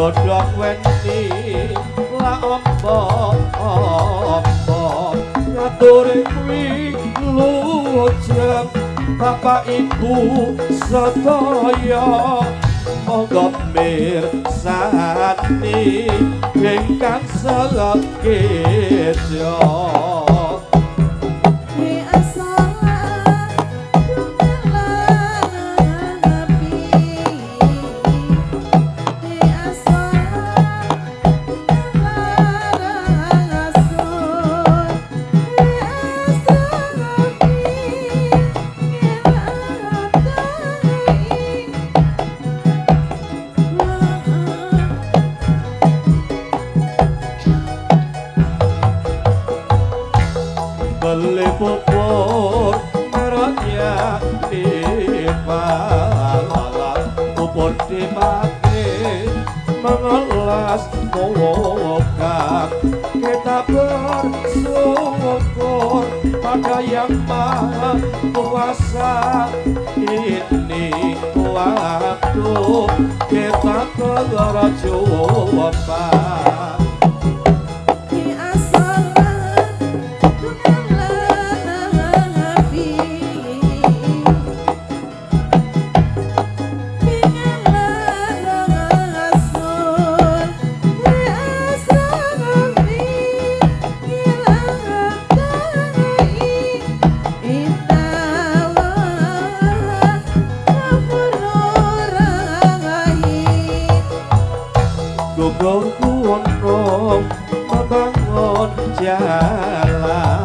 godhog weni la ombo ngaturi kuwi lujeng bapak ibu sedaya monggo mirsani ingkang selegedya beli pupur merahnya dipalang pupur dipakai mengelas muka kita bersyukur pada yang maha kuasa ini waktu kita telah jumpa gugong kuwonong membangun jalan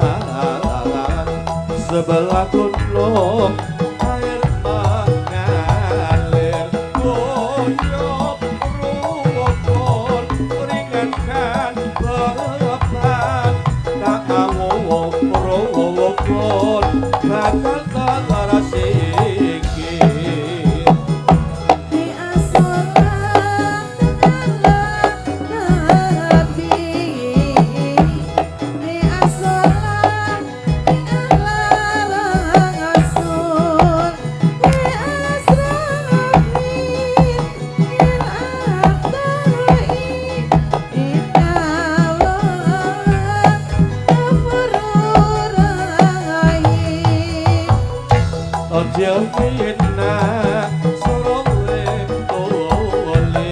sebelah gunung air mengalir goyok rukun ringankan beban tak ngawuk rukun bakal telara sikit Ojo mina sorole tolit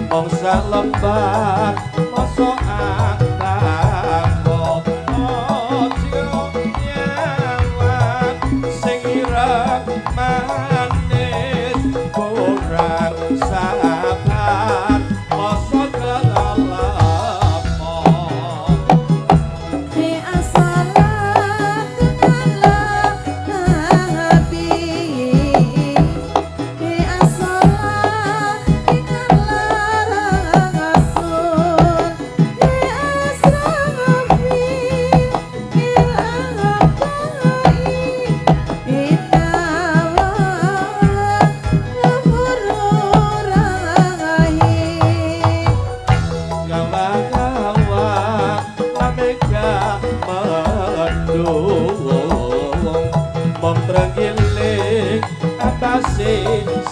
mongsa lembah masa akak ojo nyawat sing ireng manis kurang sabar masa kelalapan mong terenggiling atas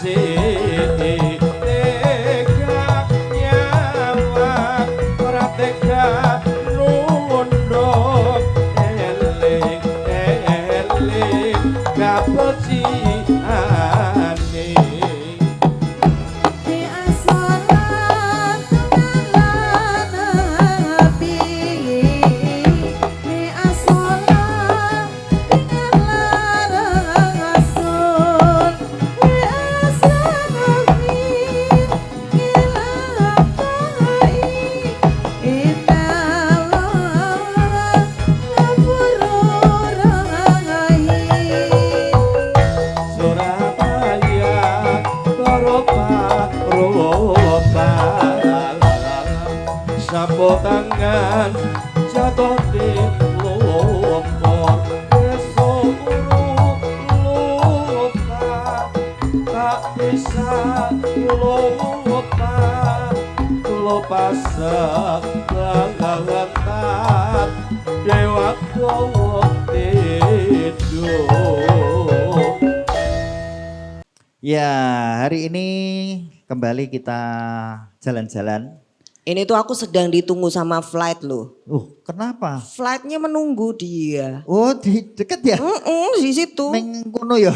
sini tega nyawa pratega nunduk eling kapeciane sapu tangan jatuh di lumpur besok lupa tak bisa lupa sebentar dewa kowo tidur. Ya, hari ini kembali kita jalan-jalan. Ini tuh aku sedang ditunggu sama flight loh. Kenapa? Flightnya menunggu dia. Oh, di deket ya? Di situ. Mengkono ya?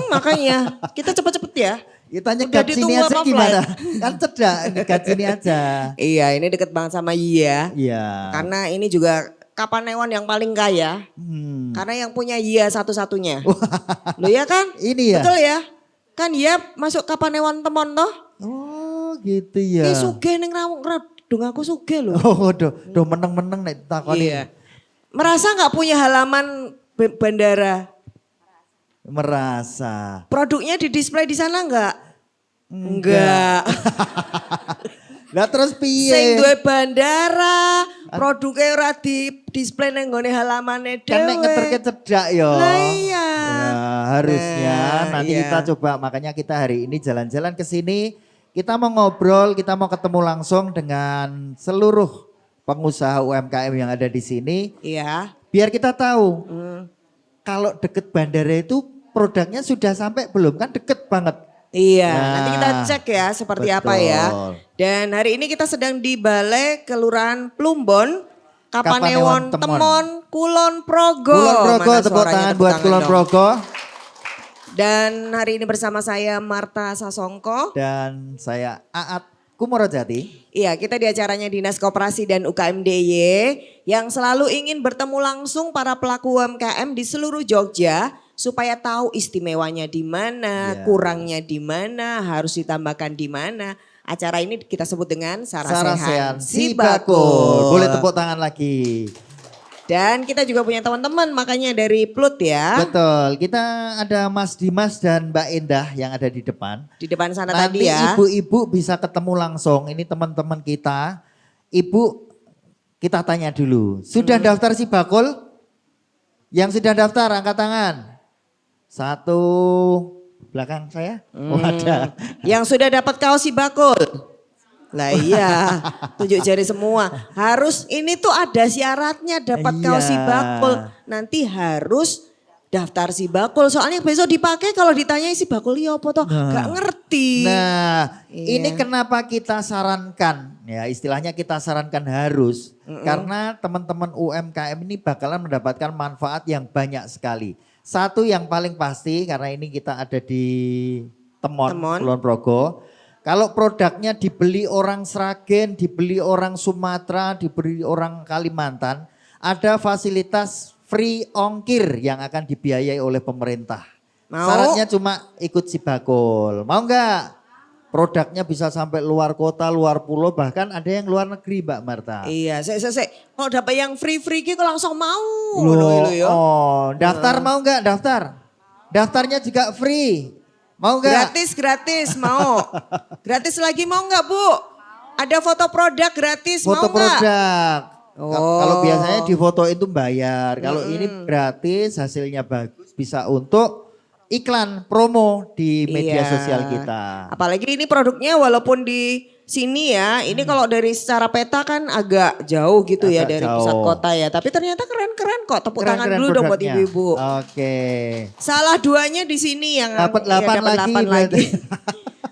Makanya kita cepet-cepet ya. Kita Udah nyegat sini ditunggu aja sama gimana? Kan cedak, nyegat sini aja. Iya, ini deket banget sama Yia. Iya. Karena ini juga Kapanewon yang paling kaya. Karena yang punya Yia satu-satunya. Loh ya kan? Ini ya? Betul ya? Kan Yia masuk Kapanewon Temon toh? Oh gitu ya. Ini sugih ning dong aku sugih loh. Oh, do meneng-meneng nek takoni. Iya. Merasa nggak punya halaman bandara? Merasa. Produknya di display di sana nggak? Enggak. Lah terus piye? Sing duwe bandara, produknya ora di display nang nggone halamane dhewe. Kan nek ngeterke cedak ya. Lah iya. Ya, harusnya nanti iya. kita coba, makanya kita hari ini jalan-jalan ke sini, kita mau ngobrol, kita mau ketemu langsung dengan seluruh pengusaha UMKM yang ada di sini. Iya. Biar kita tahu kalau deket bandara itu produknya sudah sampai belum, kan deket banget. Iya, Nah, nanti kita cek ya seperti apa ya. Dan hari ini kita sedang di Balai Kelurahan Plumbon, Kapanewon Temon, Kulon Progo. Kulon Progo, Mana tepuk suaranya? tangan Tepuk buat tangan Kulon dong. Progo. Dan hari ini bersama saya Marta Sasongko. Dan saya Aat Kumorojati. Iya, kita di acaranya Dinas Koperasi dan UKMDY yang selalu ingin bertemu langsung para pelaku UMKM di seluruh Jogja supaya tahu istimewanya di mana, kurangnya di mana, harus ditambahkan di mana. Acara ini kita sebut dengan Sarasehan Si Bakul. Boleh tepuk tangan lagi. Dan kita juga punya teman-teman makanya dari Plut ya. Betul, kita ada Mas Dimas dan Mbak Endah yang ada di depan. Di depan sana Nanti tadi ya. ibu-ibu bisa ketemu langsung, ini teman-teman kita. Ibu, kita tanya dulu, sudah daftar Si Bakul? Yang sudah daftar angkat tangan. Satu, belakang saya. Oh ada. Yang sudah dapat kaos Si Bakul. Lah iya, tunjuk jari semua. Harus ini tuh ada syaratnya dapat kaos Si Bakul. Nanti harus daftar Si Bakul. Soalnya besok dipakai kalau ditanya Si Bakul iya apa toh gak ngerti. Nah, Iya. ini kenapa kita sarankan, ya istilahnya kita sarankan harus. Karena teman-teman UMKM ini bakalan mendapatkan manfaat yang banyak sekali. Satu yang paling pasti karena ini kita ada di Temon. Kulon Progo. Kalau produknya dibeli orang Sragen, dibeli orang Sumatera, dibeli orang Kalimantan, ada fasilitas free ongkir yang akan dibiayai oleh pemerintah. Mau? Syaratnya cuma ikut Si Bakul. Mau enggak? Produknya bisa sampai luar kota, luar pulau, bahkan ada yang luar negeri Mbak Marta. Iya, saya. Kalau dapat yang free gitu langsung mau. Loh, ya. daftar mau enggak? Daftar. Daftarnya juga free. Mau enggak? Gratis mau. Gratis lagi mau enggak Bu? Ada foto produk gratis Foto mau enggak? produk. Oh. Kalau biasanya di foto itu bayar. Kalau ini gratis, hasilnya bagus, bisa untuk iklan promo di media Iya. sosial kita. Apalagi ini produknya walaupun di sini ya, ini kalau dari secara peta kan agak jauh gitu ya Agak dari jauh. pusat kota ya. Tapi ternyata keren-keren kok. Tepuk tangan Keren-keren dulu dong buat produknya. ibu-ibu. Oke. Salah duanya di sini yang Dapat ya, 8 dapat lagi 8 berarti. lagi.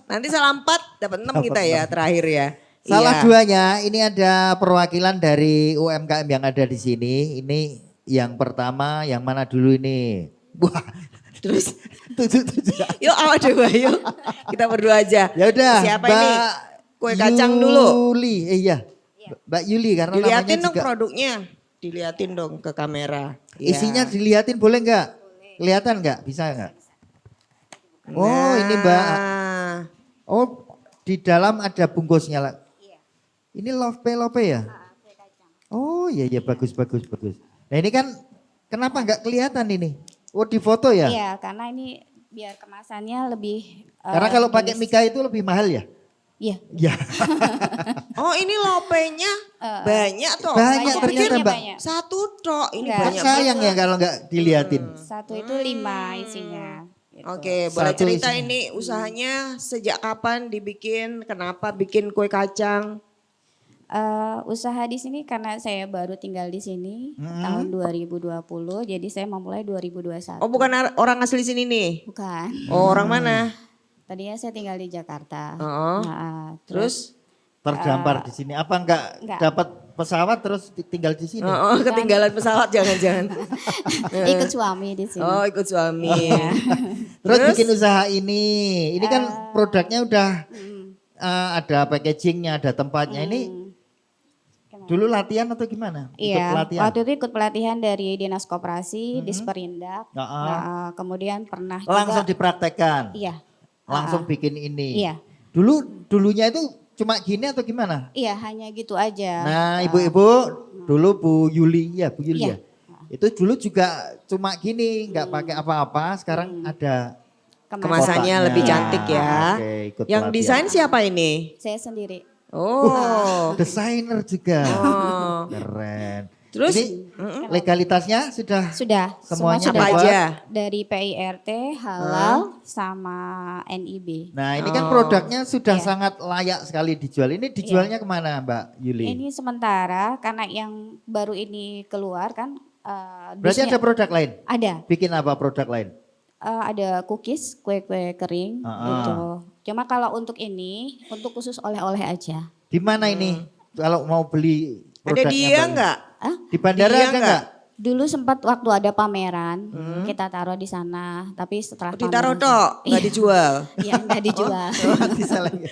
Nanti salah 4 dapat 6 kita ya terakhir ya. Salah Iya. duanya, ini ada perwakilan dari UMKM yang ada di sini. Ini yang pertama, yang mana dulu ini? Wah, Terus tujuh. yuk awak dua yuk. Kita berdua aja. Ya udah, Siapa ini? Kue kacang dulu. Yuli, iya. Mbak Yuli karena Diliatin namanya dong juga. produknya. Diliatin dong ke kamera. Isinya Ya. diliatin boleh nggak? Kelihatan nggak? Bisa nggak? Oh ini Mbak. Nah. Oh di dalam ada bungkusnya lah. Ini lope ya? Oh iya bagus. Nah ini kan kenapa nggak kelihatan ini? Oh di foto ya? Iya, karena ini biar kemasannya lebih. Karena kalau pakai jenis- Mika itu lebih mahal ya? Iya. Iya. Oh ini lopenya banyak toh. Banyak Aku ternyata pikir Mbak. banyak. Satu tok. Ini Enggak. banyak Sayang ya banget. kalau nggak diliatin. Satu itu 5 isinya. gitu. Oke, boleh Satu cerita isinya. ini usahanya sejak kapan dibikin, kenapa bikin kue kacang? Usaha di sini karena saya baru tinggal di sini tahun 2020, jadi saya memulai 2021. Oh bukan orang asli sini nih? Bukan. Oh orang mana? Tadinya saya tinggal di Jakarta. Oh. Nah, Terus? Terdampar di sini. Apa enggak Enggak. dapat pesawat terus tinggal di sini? Oh, ketinggalan pesawat jangan-jangan. ikut suami di sini. Oh, ikut suami. Terus Terus? bikin usaha ini. Ini kan produknya udah ada packagingnya, ada tempatnya. Ini dulu latihan atau gimana? Ikut Iya, pelatihan? waktu itu ikut pelatihan dari Dinas Koperasi, Disperindak. Kemudian pernah Langsung juga, dipraktekkan. iya, Langsung bikin ini. Iya. Dulunya itu cuma gini atau gimana? iya hanya gitu aja. Nah, ibu-ibu dulu Bu Yuli ya, Bu Yuli Iya. ya. Itu dulu juga cuma gini, nggak pakai apa-apa. Sekarang ada Kemasannya kotaknya. lebih cantik ya. Oke, ikut Yang pelatihan. desain siapa ini? Saya sendiri. Oh. Desainer juga. Oh. Keren. Terus? Ini legalitasnya sudah Sudah, Semuanya semua apa sudah aja? dari PIRT, halal, sama NIB. Nah, ini kan Oh. produknya sudah Iya. sangat layak sekali dijual. Ini dijualnya kemana, Mbak Yuli? Ini sementara karena yang baru ini keluar kan. Berarti dusnya- ada produk lain? Ada. Bikin apa produk lain? Ada cookies, kue-kue kering gitu. Cuma kalau untuk ini, untuk khusus oleh-oleh aja. Di mana ini? Kalau mau beli Ada produknya dia Mbak Yuli? enggak? Ah, Di bandara Dia ada enggak? dulu sempat waktu ada pameran, kita taruh di sana. Tapi setelah Ditaruh pameran- tok, nggak Iya. dijual. Iya, nggak dijual. Bisa lagi.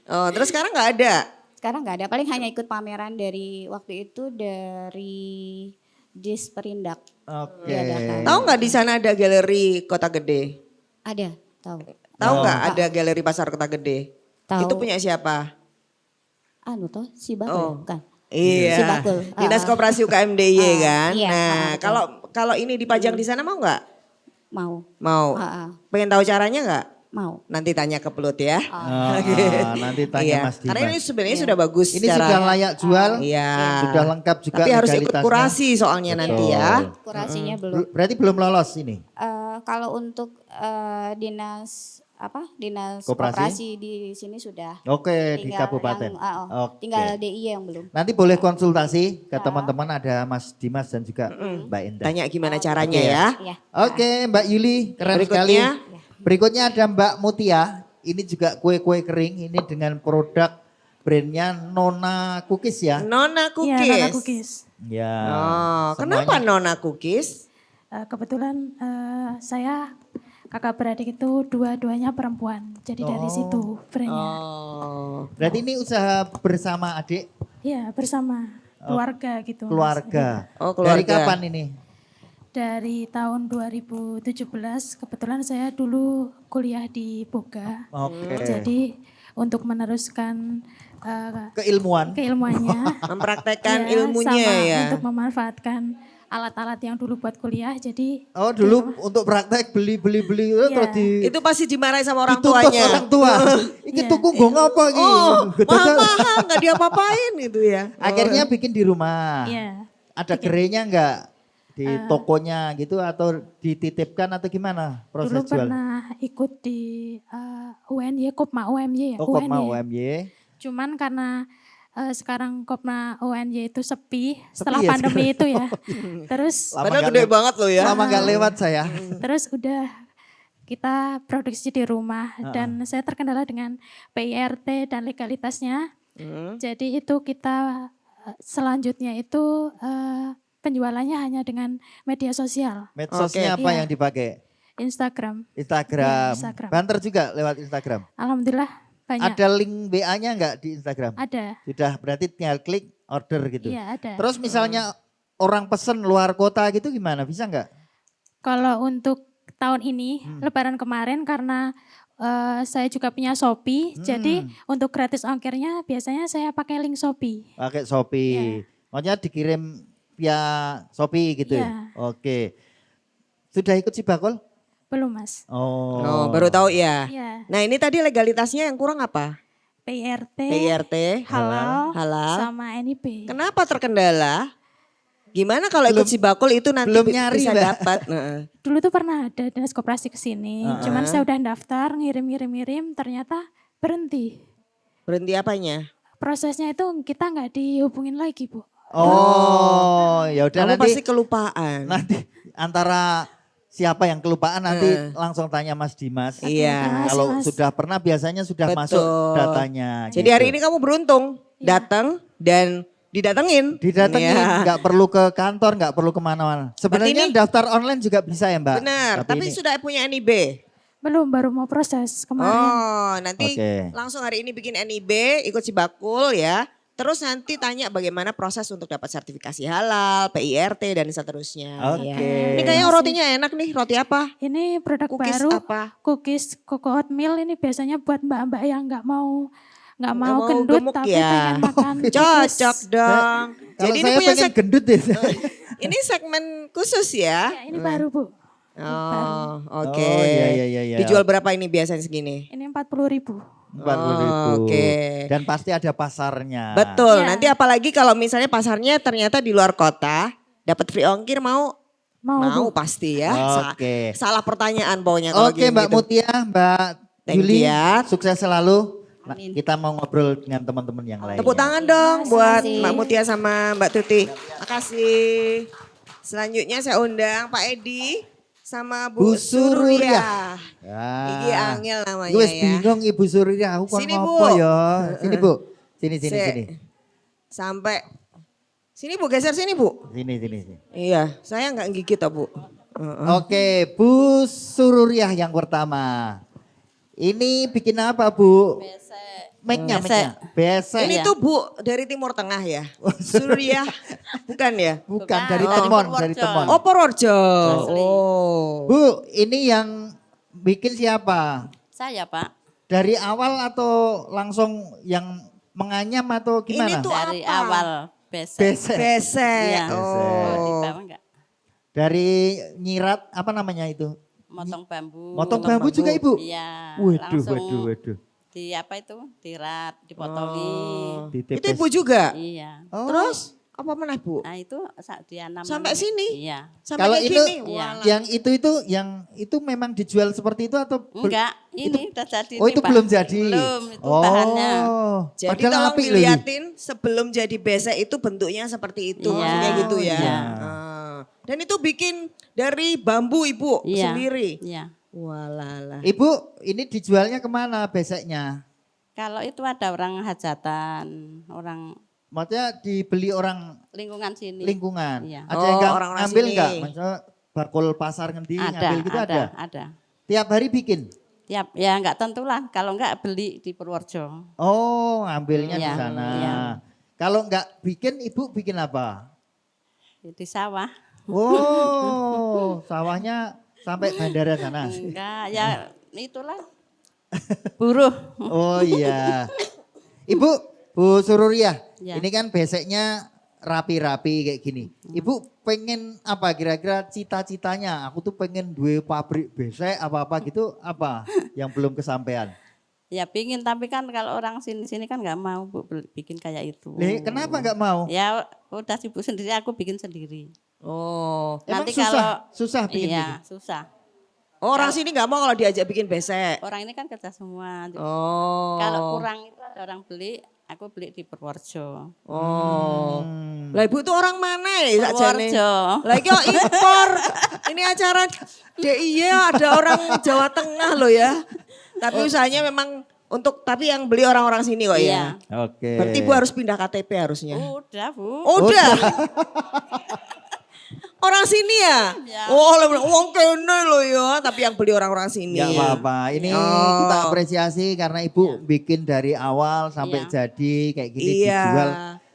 Oh, terus sekarang nggak ada. Sekarang nggak ada, paling hanya ikut pameran dari waktu itu dari Disperindak. Oke. Diadakan. Tahu nggak di sana ada galeri Kota Gede? Ada, tahu. Tahu Oh. nggak ada galeri Pasar Kota Gede? Tahu. Itu punya siapa? Anu toh, si Bakul, Oh. bukan? Iya. Si Bakul. Dinas Koperasi UKMDY kan. iya, Nah, betul. kalau ini dipajang di sana mau nggak? Mau, Mau. Pengen tahu caranya nggak? mau. Nanti tanya ke Pelut ya. Nanti tanya Iya. Mas Dimas. Karena ini sebenarnya sudah bagus. Ini secara- sudah layak jual, Iya. sudah lengkap juga Tapi harus ikut legalitasnya. kurasi soalnya nanti ya. Kurasinya belum. Berarti belum lolos ini. Kalau untuk dinas dinas Koperasi? koperasi di sini sudah. Oke, di Tinggal kabupaten. yang, Oke. tinggal DIY yang belum. Nanti boleh konsultasi ke teman-teman, ada Mas Dimas dan juga Mbak Indah. Tanya gimana caranya Oke. ya. Iya. Oke, Mbak Yuli, keren sekali. Berikutnya? Berikutnya ada Mbak Mutia. Ini juga kue-kue kering. Ini dengan produk brandnya Nona Cookies ya. Nona Cookies. Iya, Nona Cookies. Ya. Oh, kenapa semuanya. Nona Cookies? Kebetulan saya kakak beradik itu dua-duanya perempuan. Jadi dari situ brandnya. Oh. Berarti ini usaha bersama adik Iya, bersama keluarga gitu. Mas. Oh, keluarga. Dari keluarga. kapan ini? Dari tahun 2017, kebetulan saya dulu kuliah di Boga. Oke. Jadi untuk meneruskan Keilmuan. keilmuannya. Mempraktekkan ya, ilmunya sama ya. untuk memanfaatkan alat-alat yang dulu buat kuliah. Jadi Oh dulu untuk praktek beli terus di Itu pasti dimarahin sama orang dituntut tuanya. orang tua. Iki Iya. tuku nggo ngopo iki? Oh, Gedodol. mahal nggak diapa-apain gitu ya. Akhirnya bikin di rumah. ya Ada gerenya enggak di tokonya gitu atau dititipkan atau gimana proses dulu jual? pernah ikut di UNY, Kopma UMY ya. Oh, Kopma UMY. Cuman karena sekarang Kopma UNY itu sepi setelah ya pandemi sekarang. itu ya. Terus Lama Padahal nggak gede lewat. banget loh ya. Lama nggak lewat saya. terus udah kita produksi di rumah dan saya terkendala dengan PIRT dan legalitasnya. Jadi itu kita selanjutnya itu penjualannya hanya dengan media sosial, Medsosnya Oke. apa Iya. yang dipakai? Instagram. Instagram. Iya, Instagram. Banter juga lewat Instagram. Alhamdulillah banyak. Ada link WA-nya enggak di Instagram? Ada. Sudah berarti tinggal klik order gitu. Iya ada. Terus misalnya orang pesen luar kota gitu gimana? Bisa enggak? Kalau untuk tahun ini, Lebaran kemarin karena saya juga punya Shopee, jadi untuk gratis ongkirnya biasanya saya pakai link Shopee. Pakai Shopee. Maksudnya dikirim via Shopee gitu ya? Iya. Oke. Sudah ikut Bakul? Belum Mas. Oh, baru tahu ya. Iya. Nah ini tadi legalitasnya yang kurang apa? PIRT, PIRT, halal, halal. sama NIB. Kenapa terkendala? Gimana kalau ikut si Bakul itu nanti belum nyari, bisa Mbak. dapat? Heeh. Dulu tuh pernah ada dinas koperasi ke sini, cuman saya udah daftar, ngirim, ternyata berhenti. Berhenti apanya? Prosesnya itu kita nggak dihubungin lagi, Bu. Oh, ya udah Kamu nanti pasti kelupaan. nanti antara siapa yang kelupaan nanti langsung tanya Mas Dimas. Iya. Kalau Mas. sudah pernah biasanya sudah masuk datanya. Jadi gitu. hari ini kamu beruntung datang dan didatengin. Didatengin, Iya. nggak perlu ke kantor, nggak perlu kemana-mana. Sebenarnya ini- daftar online juga bisa ya Mbak? Benar, tapi ini- sudah punya NIB. Belum, baru mau proses kemarin. Oh, nanti Oke. langsung hari ini bikin NIB, ikut Cibakul ya. Terus nanti tanya bagaimana proses untuk dapat sertifikasi halal, PIRT dan seterusnya. Oke. Ya. Ini kayaknya rotinya enak nih, roti apa? Ini produk Cookies baru, apa? cookies Coco Oatmeal ini biasanya buat mbak-mbak yang nggak mau Nggak mau mau gendut gemuk tapi ya. pengen makan cookies. Cocok dong. Kalau Jadi ini saya punya pengen gendut deh. ini segmen khusus ya. Ya, ini baru Bu. Oh, oke. Oh, iya. Dijual berapa ini biasanya segini? Ini 40.000. 40.000. Oke. Dan pasti ada pasarnya. Betul. Ya. Nanti apalagi kalau misalnya pasarnya ternyata di luar kota, dapat free ongkir mau Mau, Bu. pasti ya. Oke. Salah pertanyaan pokoknya kalau Oke Mbak gitu. Mutia, Mbak Thank Juli, you ya. sukses selalu. Nah, Amin. kita mau ngobrol dengan teman-teman yang lainnya. Tepuk tangan dong Terima buat kasih. Mbak Mutia sama Mbak Tuti. Makasih. Selanjutnya saya undang Pak Edi sama Bu Bu Surya. Surya. Ya. Iki angel namanya Gue wis ya. bingung Ibu Surya, aku kon Sini, Bu. ngopo ya. Sini Bu. Sini. Sampai sini Bu, geser sini Bu. Sini. Iya, saya nggak gigit toh Bu. Oke, Bu Surya yang pertama. Ini bikin apa Bu? Mic-nya. Besek. Ini tuh Bu dari Timur Tengah ya. Surya, bukan ya? Bukan, dari Purworejo. Temon. Oh Purworejo. Asli. Oh. Bu, ini yang bikin siapa? Saya Pak, Dari awal atau langsung yang menganyam atau gimana? Ini tuh dari apa? awal besek. Besek. Besek. Iya. Oh. Di bawah enggak? Dari nyirat apa namanya itu? Motong bambu. Motong bambu juga Ibu? Iya. Waduh. Di apa itu? Dirat, dipotoli. Ditepes. Itu Ibu juga? Iya. Oh. Terus apa mana Bu? Nah itu dianam. Sampai sini? Iya. Sampai Kalau kayak itu gini? Iya. Walah. yang itu memang dijual seperti itu atau Enggak, ini udah jadi. Oh nih, itu Pak. belum jadi. Belum, itu bahannya. Jadi Padahal tolong apik loh ini. diliatin sebelum jadi besek itu bentuknya seperti itu. Iya. Maksudnya gitu ya. Iya. Ah. Dan itu bikin dari bambu Ibu Iya. sendiri. Iya. Walah. Ibu ini dijualnya kemana beseknya? Kalau itu ada orang hajatan, orang Maksudnya dibeli orang lingkungan sini. lingkungan. Iya. Ada yang nggak orang-orang ngambil sini. nggak? Maksudnya bakul pasar ngendi ngambil gitu ada? Ada. Tiap hari bikin? Tiap ya enggak tentulah, kalau enggak beli di Purworejo. Oh ngambilnya di Iya, sana. iya. Kalau nggak bikin ibu bikin apa? Di sawah. Oh sawahnya sampai bandara sana. Enggak, ya itulah. Buruh. Oh iya. Ibu, Bu Surya, Ya. ini kan beseknya rapi-rapi kayak gini. Ibu pengen apa kira-kira cita-citanya? Aku tuh pengen dua pabrik besek apa-apa gitu apa yang belum kesampaian? Ya pingin, tapi kan kalau orang sini-sini kan nggak mau Bu bikin kayak itu. Kenapa nggak mau? Ya udah sibuk sendiri, aku bikin sendiri. Oh. Emang Nanti susah bikin iya, susah. Oh, orang sini nggak mau kalau diajak bikin besek. Orang ini kan kerja semua. Oh. Kalau kurang itu ada orang beli, aku beli di Purworejo. Oh. Hmm. Lah Ibu tuh orang mana ya sakjane? Purworejo. Lah iki kok impor. Ini acara DIY ada orang Jawa Tengah loh ya. Tapi usahanya memang tapi yang beli orang-orang sini kok ya. Iya. Oke. Berarti Bu harus pindah KTP harusnya. Udah Bu. Oh, udah. Orang sini ya? Ya. Oh, uang kene loh ya. Tapi yang beli orang-orang sini. Gak apa-apa. Ini Oh. kita apresiasi karena Ibu bikin dari awal sampai Iya. jadi kayak gini Iya. dijual.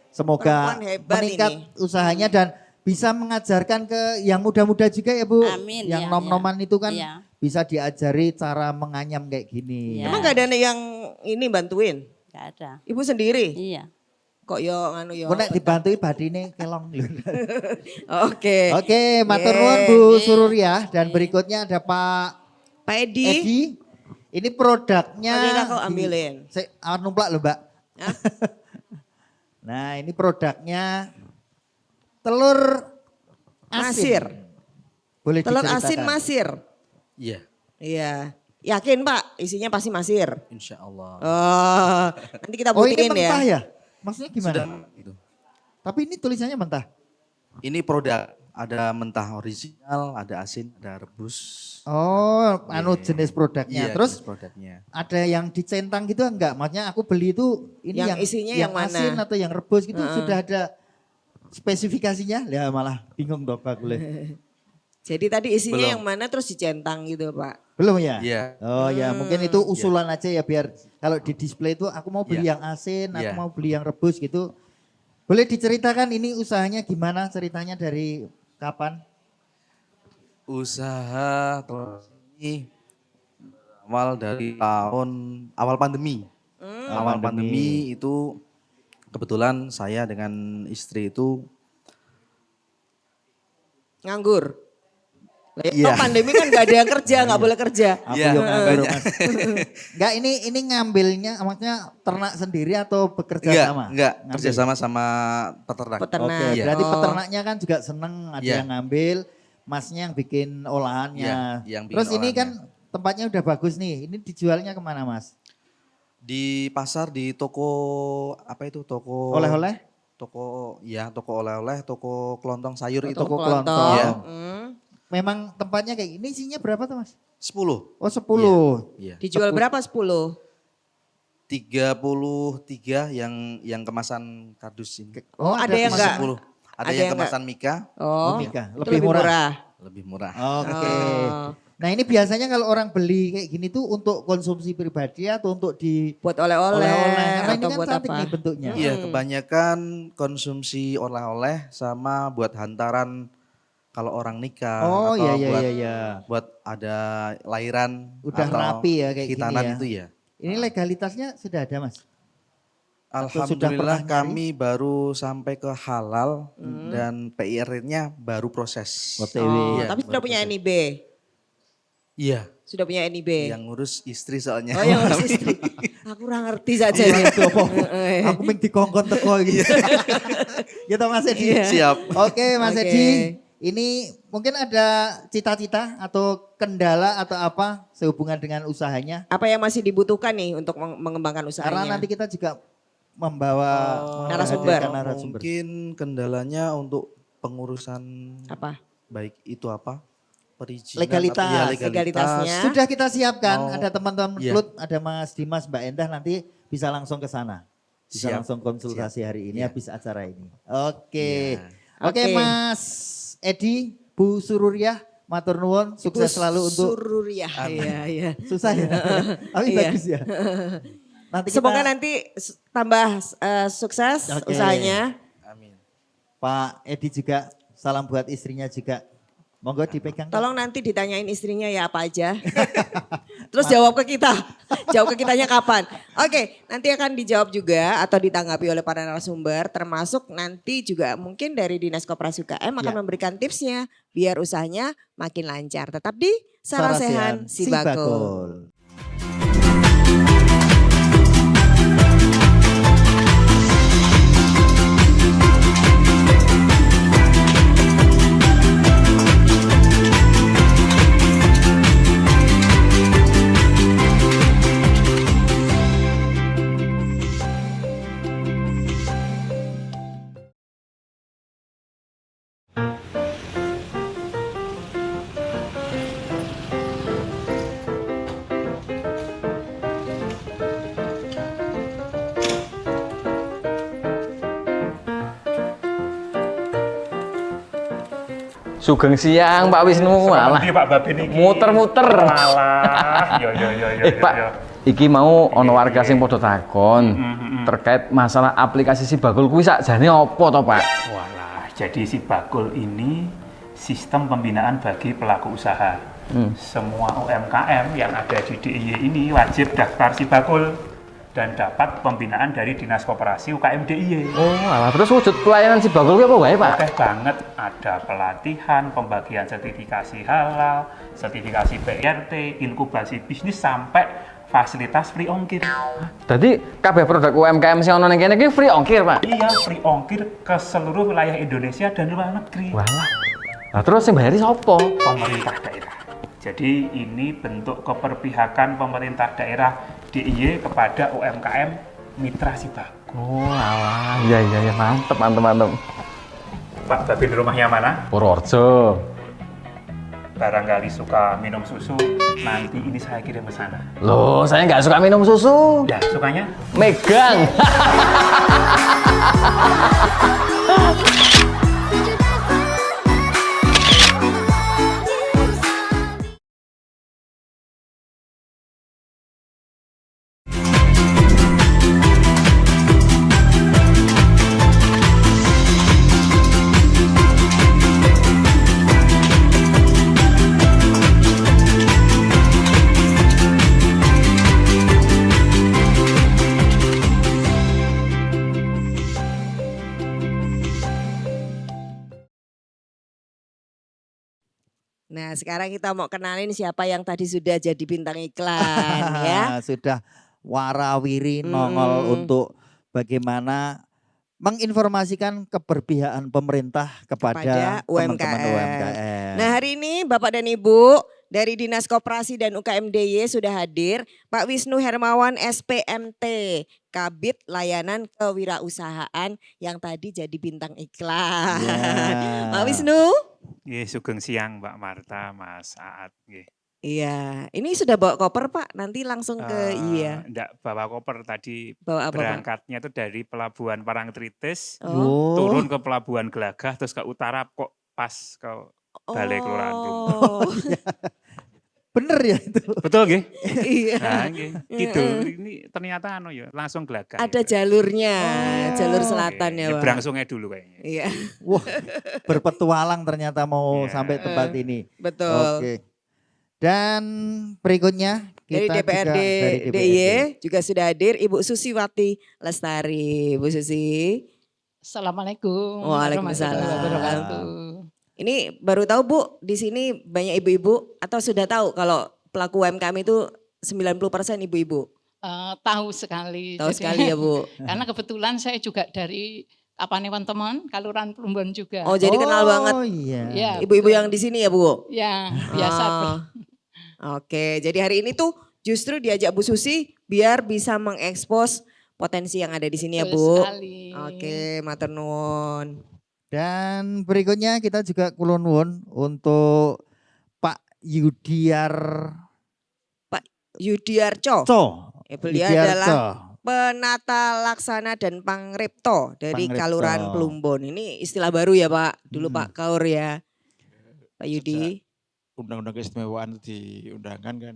Semoga Perempuan hebat meningkat ini. usahanya dan bisa mengajarkan ke yang muda-muda juga ya Bu. Amin, Yang iya, nom-noman itu kan Iya. bisa diajari cara menganyam kayak gini. Iya. Emang gak ada yang ini bantuin? Gak ada. Ibu sendiri? Iya. Kok yo nganu yo. Kok nek dibantui badine kelong lho. Oke. Oke, matur Yeay. nuwun Bu Surya dan berikutnya ada Pak Pak Edi. Edi. Ini produknya Mari kau ambilin. numplak loh, Mbak. Hah? Nah, ini produknya telur Masir. Boleh Telur diceritakan? asin masir. Iya, Iya. Yakin Pak, isinya pasti masir. insya Allah. Oh, nanti kita Oh, ini buktiin mentah ya. ya? Maksudnya gimana? Sudah, itu. Tapi ini tulisannya mentah. Ini produk Ada mentah original, ada asin, ada rebus. Oh, Iya. jenis produknya. Iya, Terus jenis produknya. ada yang dicentang gitu enggak? Maksudnya aku beli itu ini Yang yang isinya yang mana? asin atau yang rebus gitu sudah ada spesifikasinya? Ya malah bingung dong Pak Kule. Jadi tadi isinya Belum. yang mana terus dicentang gitu Pak. Belum ya? Iya. Oh ya, mungkin itu usulan aja ya biar kalau di display itu aku mau beli yang asin, aku Iya. mau beli yang rebus gitu. Boleh diceritakan ini usahanya gimana ceritanya dari kapan? Usaha terus ini awal dari tahun awal pandemi. Awal pandemi itu kebetulan saya dengan istri itu Nganggur. Iya. Pandemi kan gak ada yang kerja, gak boleh kerja. Aku Iya, yang nganggur, banyak. Mas. Enggak, ini ngambilnya maksudnya ternak sendiri atau bekerja sama? enggak Ngambil. kerjasama sama peternak. Peternak. Oke, Iya. berarti Oh. peternaknya kan juga seneng ada Iya. yang ngambil, masnya yang bikin olahannya. Iya, yang bikin Terus ini kan olahannya. tempatnya udah bagus nih, ini dijualnya kemana Mas? Di pasar di toko apa itu toko Oleh-oleh? toko oleh-oleh, toko kelontong sayur itu Toko Kelontong. kelontong. Iya. Memang tempatnya kayak gini, isinya berapa tuh Mas? 10. Oh 10. Iya. Dijual berapa 10? 33 yang kemasan kardus ini. Oh, ada yang Kemasan enggak? 10. Ada Ada yang yang kemasan Mika, Oh, Mika. itu Lebih murah. lebih murah. Oke. Oh. Nah ini biasanya kalau orang beli kayak gini tuh untuk konsumsi pribadi atau untuk di Buat oleh-oleh Karena ini atau kan buat cantik apa? nih bentuknya. Iya, kebanyakan konsumsi oleh-oleh sama buat hantaran kalau orang nikah Oh atau iya buat iya. buat ada lahiran Udah atau rapi ya kayak gini khitanan ya. itu ya. Ini legalitasnya sudah ada Mas? Atau sudah Alhamdulillah pernah nyari? kami baru sampai ke halal dan PIR-nya baru proses. OTW. Oh, Iya, tapi sudah baru punya proses. NIB. Iya, Sudah punya NIB. yang ngurus istri soalnya. Oh, yang harus istri. Aku kurang ngerti saja nih. Aku ming dikongkon teko gitu. Gitu Mas Edi. Iya. Siap. Oke Mas Oke. Edi. Ini mungkin ada cita-cita atau kendala atau apa sehubungan dengan usahanya? Apa yang masih dibutuhkan nih untuk mengembangkan usahanya? Karena nanti kita juga membawa narasumber. menghadirkan narasumber. Mungkin kendalanya untuk pengurusan Apa? baik itu apa? Perizinan Legalitas. atau ya, Legalitasnya. Sudah kita siapkan, Oh, ada teman-teman iya. Flut, ada Mas Dimas, Mbak Endah nanti bisa langsung ke sana. Bisa Siap. langsung konsultasi hari ini Iya. habis acara ini. Oke. Iya. Oke Oke. Mas Edi, Bu Sururiah, matur nuwun, sukses selalu untuk Sururiah. Iya, iya. susah ya. Tapi Iya. bagus ya. Nanti kita, Semoga nanti tambah sukses Oke. usahanya. Amin. Pak Edi juga salam buat istrinya juga. Monggo dipegang. Tolong nanti ditanyain istrinya ya apa aja. Terus jawab ke kita. Jawab ke kitanya kapan. Oke, nanti akan dijawab juga atau ditanggapi oleh para narasumber. Termasuk nanti juga mungkin dari Dinas Koperasi UKM akan Ya. memberikan tipsnya biar usahanya makin lancar. Tetap di Sarasehan Sibakul. Sugeng siang Pak Wisnu, alah Seperti Pak Babin iki. muter-muter. Malah, yo. Pak, iki mau ono warga sing padha takon terkait masalah aplikasi Sibakul kuwi sakjane apa to, Pak? Walah, jadi Sibakul ini sistem pembinaan bagi pelaku usaha. Semua UMKM yang ada di DIY ini wajib daftar Sibakul dan dapat pembinaan dari Dinas Koperasi UKM DIY. Oh, alah terus wujud pelayanan Sibakul kuwi apa wae, Pak? Oke banget, ada pelatihan, pembagian sertifikasi halal, sertifikasi PRT, inkubasi bisnis sampai fasilitas free ongkir. Dadi kabeh produk UMKM sing ono ning kene iki free ongkir, Pak. Iya, free ongkir ke seluruh wilayah Indonesia dan luar negeri. Walah. Lah terus sing bayari sapa? Pemerintah daerah. Jadi ini bentuk keperpihakan pemerintah daerah DIY kepada UMKM mitra Sibakul. Oh, alah. Iya, mantep. Pak Babin rumahnya mana? Purworejo. Barangkali suka minum susu, nanti ini saya kirim ke sana. Loh, saya nggak suka minum susu. Ya, sukanya? Megang. Nah sekarang kita mau kenalin siapa yang tadi sudah jadi bintang iklan ya. Sudah warawiri nongol untuk bagaimana menginformasikan keberpihakan pemerintah kepada teman-teman UMKM. Nah hari ini Bapak dan Ibu dari Dinas Koperasi dan UKM DIY sudah hadir. Pak Wisnu Hermawan SPMT, Kabid Layanan Kewirausahaan yang tadi jadi bintang iklan. Yeah. Pak Wisnu. Nggih, sugeng siang Mbak Marta, Mas Aat nggih. Iya, ini sudah bawa koper Pak, nanti langsung ke iya. Enggak bawa koper tadi, Bawa apa, Pak? berangkatnya itu dari Pelabuhan Parangtritis, Oh. turun ke Pelabuhan Gelagah, terus ke utara kok pas ke Balai Kelurahan Plumbon. Oh. Bener ya itu? Betul nggih? Iya. Nah, nggih. Gitu. Ini ternyata ya, langsung Gelagah. Ada ya. jalurnya, jalur Oke, selatan ya Pak. nyebrang sungai dulu kayaknya. Iya, Wah, berpetualang ternyata mau Iya. sampai tempat ini. betul. Oke. Dan berikutnya Dari kita DPRD juga dari DPRD. DIY juga sudah hadir Ibu Susiwati Lestari. Bu Susi. Assalamualaikum Waalaikumsalam. warahmatullahi wabarakatuh. Ini baru tahu Bu, di sini banyak ibu-ibu atau sudah tahu kalau pelaku UMKM itu 90% ibu-ibu? Tahu sekali. Tahu sekali ya Bu. Karena kebetulan saya juga dari Kapanewon Teman, Kelurahan Plumbon juga. Oh jadi kenal banget Oh iya. Ya, ibu-ibu yang di sini ya Bu? ya biasa. Oh. Oke, jadi hari ini tuh justru diajak Bu Susi biar bisa mengekspos potensi yang ada di sini ya Betul Bu. sekali. Oke, matur nuwun. Dan berikutnya kita juga kulon nuwun untuk Pak Yudiar Yudiarco. Co. Beliau adalah penata laksana dan pangripto dari Pangripto. Kelurahan Plumbon. Ini istilah baru ya Pak. Dulu Pak Kaur ya. Pak Yudi. Undang-undang keistimewaan diundangkan kan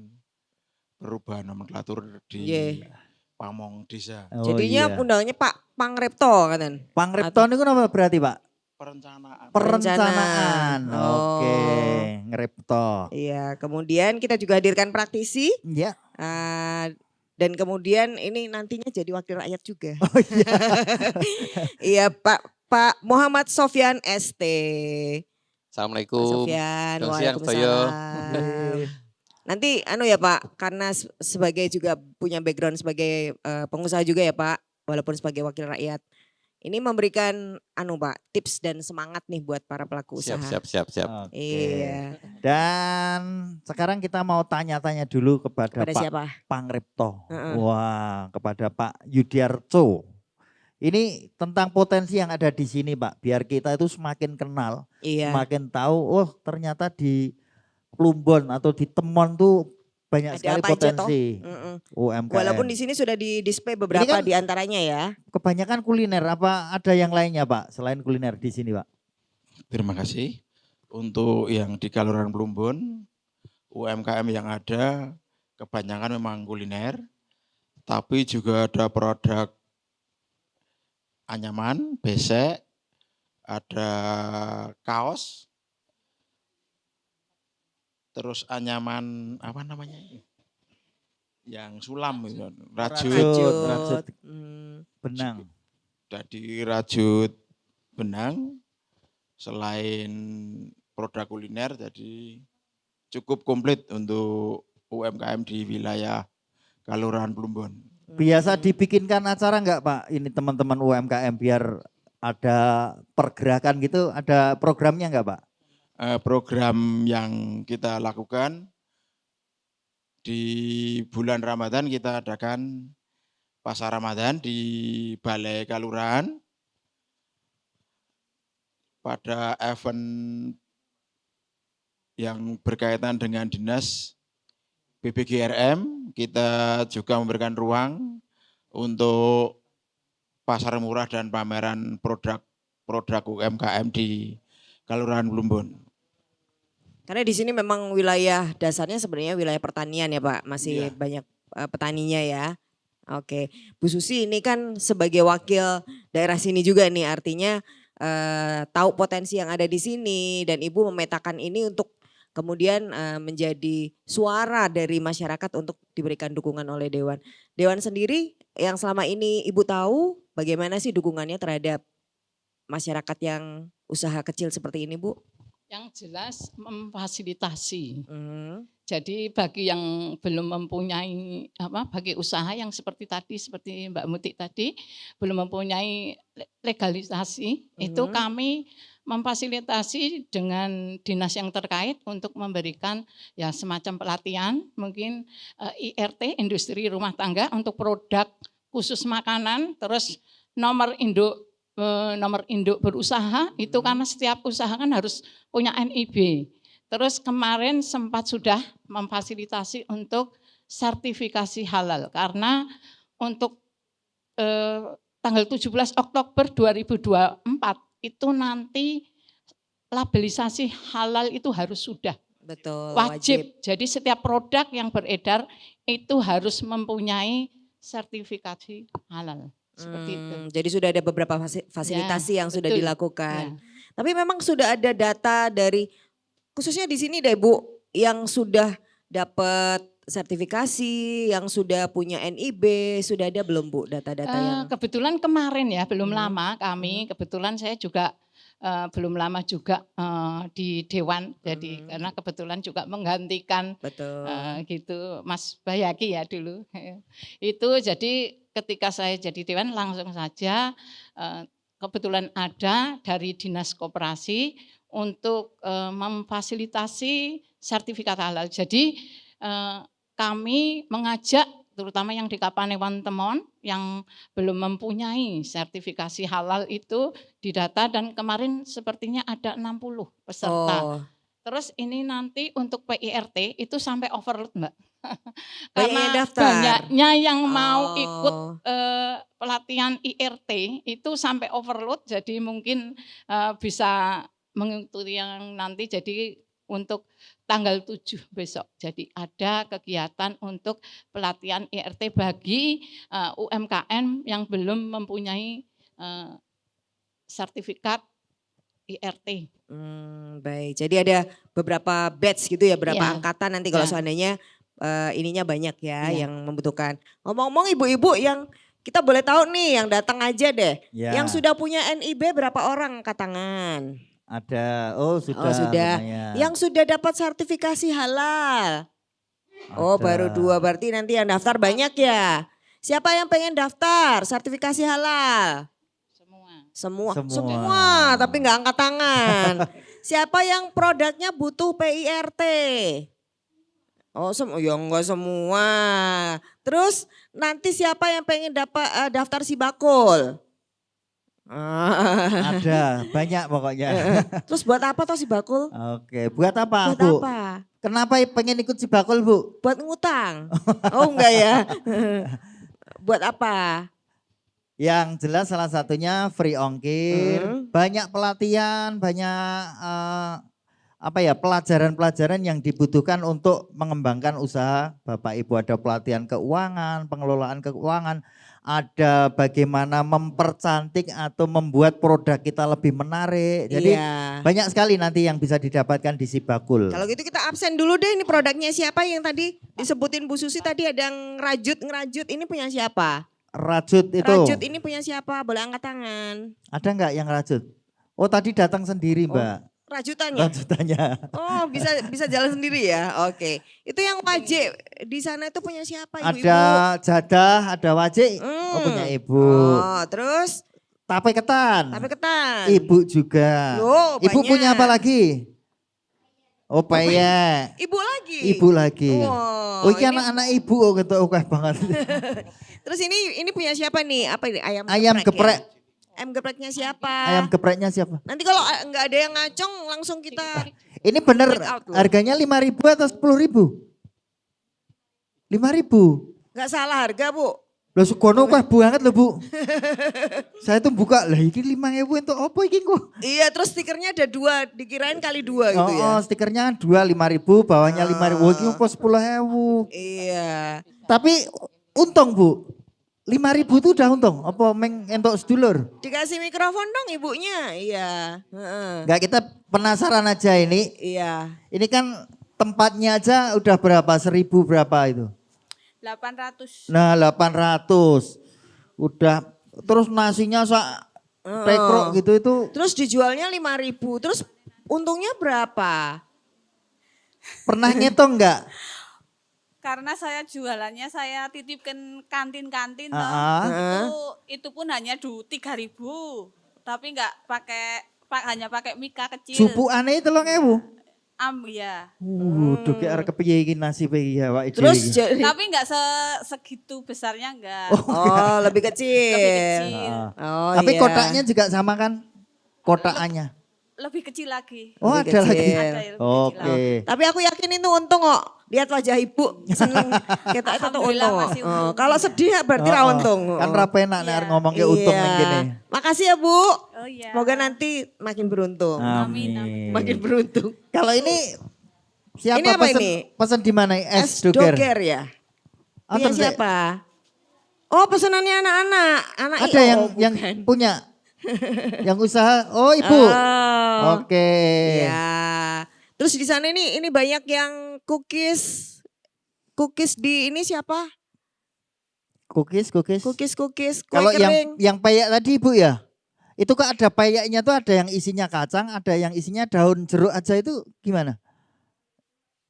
perubahan nomenklatur di Iya. Pamong Desa. Oh, Jadinya iya. undangannya Pak Pangripto kan? Pangripto itu apa berarti Pak? Perencanaan. Perencanaan. Oh. Oke, ngeripto. Iya, kemudian kita juga hadirkan praktisi. Ya. Dan kemudian ini nantinya jadi wakil rakyat juga. Oh iya. Iya Pak Muhammad Sofyan ST. Assalamualaikum. Pak Sofyan, Selamat siang, waalaikumsalam. Nanti ya Pak, karena sebagai juga punya background sebagai pengusaha juga ya Pak, walaupun sebagai wakil rakyat. Ini memberikan Pak, tips dan semangat nih buat para pelaku usaha. Siap. Oke. Iya. Dan sekarang kita mau tanya-tanya dulu kepada Pak Siapa? Pangripto. Wah, kepada Pak Yudiarco. Ini tentang potensi yang ada di sini Pak, biar kita itu semakin kenal, Iya. semakin tahu, oh ternyata di Plumbon atau di Temon tuh banyak Ada sekali apa aja potensi toh? UMKM. Walaupun di sini sudah di display beberapa kan di antaranya ya. Kebanyakan kuliner, apa ada yang lainnya Pak selain kuliner di sini Pak? Terima kasih. Untuk yang di Kelurahan Plumbon, UMKM yang ada kebanyakan memang kuliner, tapi juga ada produk anyaman, besek, ada kaos, terus anyaman apa namanya? Yang sulam itu, Rajut benang. Jadi rajut benang, selain produk kuliner jadi cukup komplit untuk UMKM di wilayah Kelurahan Plumbon. Biasa dibikinkan acara enggak Pak ini teman-teman UMKM biar ada pergerakan gitu, ada programnya enggak Pak? Program yang kita lakukan di bulan Ramadan kita adakan pasar Ramadan di Balai Kelurahan. pada event yang berkaitan dengan dinas BPGRM, kita juga memberikan ruang untuk pasar murah dan pameran produk UMKM di Kelurahan Plumbon. Karena di sini memang wilayah dasarnya sebenarnya wilayah pertanian ya Pak, masih banyak petaninya ya. Oke, Bu Susi ini kan sebagai wakil daerah sini juga nih, artinya tahu potensi yang ada di sini dan Ibu memetakan ini untuk kemudian menjadi suara dari masyarakat untuk diberikan dukungan oleh Dewan. Dewan sendiri yang selama ini Ibu tahu bagaimana sih dukungannya terhadap masyarakat yang usaha kecil seperti ini Bu? Yang jelas memfasilitasi. Jadi bagi yang belum mempunyai bagi usaha yang seperti tadi, seperti Mbak Muti tadi, belum mempunyai legalisasi, itu kami memfasilitasi dengan dinas yang terkait untuk memberikan ya semacam pelatihan, mungkin IRT, industri rumah tangga untuk produk khusus makanan, terus nomor induk berusaha itu karena setiap usaha kan harus punya NIB. Terus kemarin sempat sudah memfasilitasi untuk sertifikasi halal karena untuk tanggal 17 Oktober 2024 itu nanti labelisasi halal itu harus sudah. Betul, wajib. Jadi setiap produk yang beredar itu harus mempunyai sertifikasi halal. Seperti itu. Jadi sudah ada beberapa fasilitasi yang sudah dilakukan. Tapi memang sudah ada data dari khususnya di sini deh Bu yang sudah dapat sertifikasi, yang sudah punya NIB, sudah ada belum Bu data-data yang? Kebetulan kemarin ya belum lama kami, kebetulan saya juga belum lama juga di Dewan, jadi karena kebetulan juga menggantikan gitu Mas Bayaki ya dulu. Itu jadi ketika saya jadi Dewan langsung saja kebetulan ada dari Dinas Koperasi untuk memfasilitasi sertifikat halal. Jadi kami mengajak terutama yang di Kapanewon Temon yang belum mempunyai sertifikasi halal itu didata dan kemarin sepertinya ada 60 peserta. Terus ini nanti untuk PIRT itu sampai overload Mbak. Karena banyaknya yang mau ikut pelatihan IRT itu sampai overload jadi mungkin bisa mengikuti yang nanti jadi untuk tanggal 7 besok. Jadi ada kegiatan untuk pelatihan IRT bagi UMKM yang belum mempunyai sertifikat IRT. Baik, jadi ada beberapa batch gitu ya, berapa angkatan nanti kalau seandainya ininya banyak ya yang membutuhkan. Ngomong-ngomong ibu-ibu yang kita boleh tahu nih yang datang aja deh. Yang sudah punya NIB berapa orang angkat tangan? Ada, sudah. Sudah. Lumayan. Yang sudah dapat sertifikasi halal? Baru 2, berarti nanti yang daftar banyak ya. Siapa yang pengen daftar sertifikasi halal? Semua, tapi nggak angkat tangan. Siapa yang produknya butuh PIRT? Ya enggak semua. Terus nanti siapa yang pengen dapat daftar Sibakul? Ada, banyak pokoknya. Terus buat apa toh Sibakul? Oke, buat apa buat Bu? Apa? Kenapa pengen ikut Sibakul Bu? Buat ngutang. Enggak ya. Buat apa? Yang jelas salah satunya free ongkir, banyak pelatihan, banyak pelajaran-pelajaran yang dibutuhkan untuk mengembangkan usaha. Bapak Ibu ada pelatihan keuangan, pengelolaan keuangan, ada bagaimana mempercantik atau membuat produk kita lebih menarik. Jadi banyak sekali nanti yang bisa didapatkan di Sibakul. Kalau gitu kita absen dulu deh, ini produknya siapa yang tadi disebutin Bu Susi tadi ada yang ngerajut, ini punya siapa? Rajut itu. Rajut ini punya siapa? Boleh angkat tangan. Ada enggak yang rajut? Tadi datang sendiri Mbak. Rajutannya. Bisa jalan sendiri ya. Oke. Itu yang wajib di sana itu punya siapa ibu-ibu? Ada jadah, ada wajib. Punya ibu. Terus? Tape ketan. Ibu juga. Ibu banyak. punya apa lagi? Peyek. Ibu lagi. Ini anak-anak ibu gitu banget. Terus ini punya siapa nih? Apa ini? Ayam geprek. ayam gepreknya siapa? Ayam gepreknya siapa? Nanti kalau nggak ada yang ngacong langsung kita Ini bener take out loh. harganya 5.000 atau 10.000? 5.000. Nggak salah harga Bu. Loh sekono kah banget loh Bu. Saya tuh buka, lah ini 5.000 untuk apa ini kok? Iya terus stikernya ada 2, dikirain kali 2 gitu ya. Oh stikernya 5.000, bawahnya 5.000. Wah ini kok 10.000. Iya. Tapi untung Bu. 5.000 itu udah untung, apa meng entok sedulur? Dikasih mikrofon dong ibunya, iya. Enggak, kita penasaran aja ini. Iya. Ini kan tempatnya aja udah berapa? 1.000 berapa itu? 800. Nah 800. Udah, terus nasinya tekrok gitu itu. Terus dijualnya 5.000, terus untungnya berapa? Pernah ngitung enggak? Karena saya jualannya saya titipkan kantin-kantin itu pun hanya 3.000. Tapi enggak hanya pakai mika kecil. Jupu aneh 3.000. Ya. Duh kayak kepiye iki nasib iki ya Pak. Terus tapi enggak segitu besarnya enggak. Oh, lebih kecil. Lebih kecil. Oh, tapi iya. kotaknya juga sama kan? Kotakannya. Lebih kecil lagi. Oh Lebih ada lagi. kecil. Ada yang lebih kecil Oke. Tapi aku yakin itu untung kok. Lihat wajah ibu seneng. Kita itu Alhamdulillah untung. masih untung. Kalau sedih berarti ra untung. Kan ra penak nek ngomong ke untung ning kene. Makasih ya Bu. Oh iya. Semoga nanti makin beruntung. Amin. Makin beruntung. Kalau ini siapa Ini apa pesen, ini? pesen di mana? Es Doger doger. ya? Anten, Punya Dek. siapa? Oh pesanannya anak-anak. Anak Ada yang punya? Yang usaha? Oh ibu. Oh. Oke. Ya. Terus di sana ini banyak yang cookies di ini siapa? Cookies. Cookies. Kue Kalau kering. yang peyek tadi ibu ya? Itu kok ada peyeknya tuh ada yang isinya kacang, ada yang isinya daun jeruk aja itu gimana?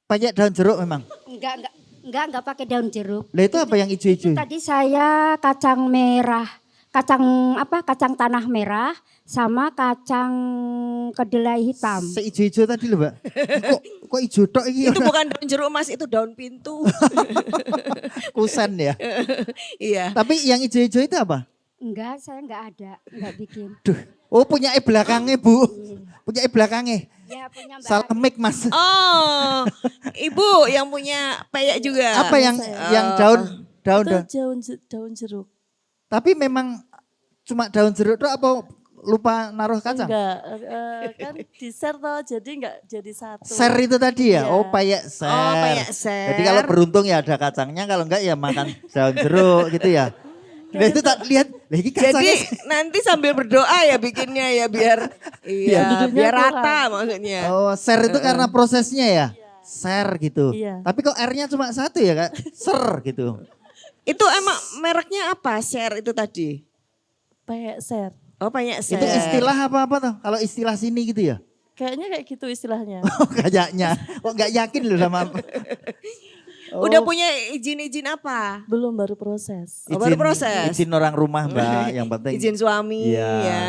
Peyek daun jeruk memang? Enggak pakai daun jeruk. Lah itu apa yang hijau-hijau? Tadi saya kacang merah, kacang tanah merah sama kacang kedelai hitam. Seijo-ijo tadi loh Mbak. Kok hijau tok iki? Itu bukan daun jeruk Mas, itu daun pintu. Kusen ya. Iya. Tapi yang hijau-hijau itu apa? Enggak, saya enggak bikin. Duh. Oh punya belakangnya Bu. Punya belakangnya. Ya punya Mbak. Salah mic Mas. Oh, Ibu yang punya peyek juga. Apa yang daun Daun jeruk. Tapi memang cuma daun jeruk itu apa lupa naruh kacang? Enggak, kan di-share toh, jadi enggak jadi satu. Ser itu tadi ya? Iya. Oh peyek ser. Oh, peyek ser. Jadi kalau beruntung ya ada kacangnya, kalau enggak ya makan daun jeruk gitu ya. Nah itu tak lihat, lagi kacangnya. Jadi nanti sambil berdoa ya bikinnya ya biar biar rata maksudnya. Oh ser itu karena prosesnya ya? Ser gitu. Iya. Tapi kok R-nya cuma satu ya Kak? Ser gitu. Itu emang mereknya apa? Share itu tadi? Peyek ser. Oh peyek share. Itu istilah apa-apa tuh? Kalau istilah sini gitu ya? Kayaknya kayak gitu istilahnya. Oh kayaknya. Kok nggak yakin loh sama. Udah punya izin-izin apa? Belum, baru proses. Oh, baru proses. Izin orang rumah Mbak, yang penting. Izin suami Iya. ya.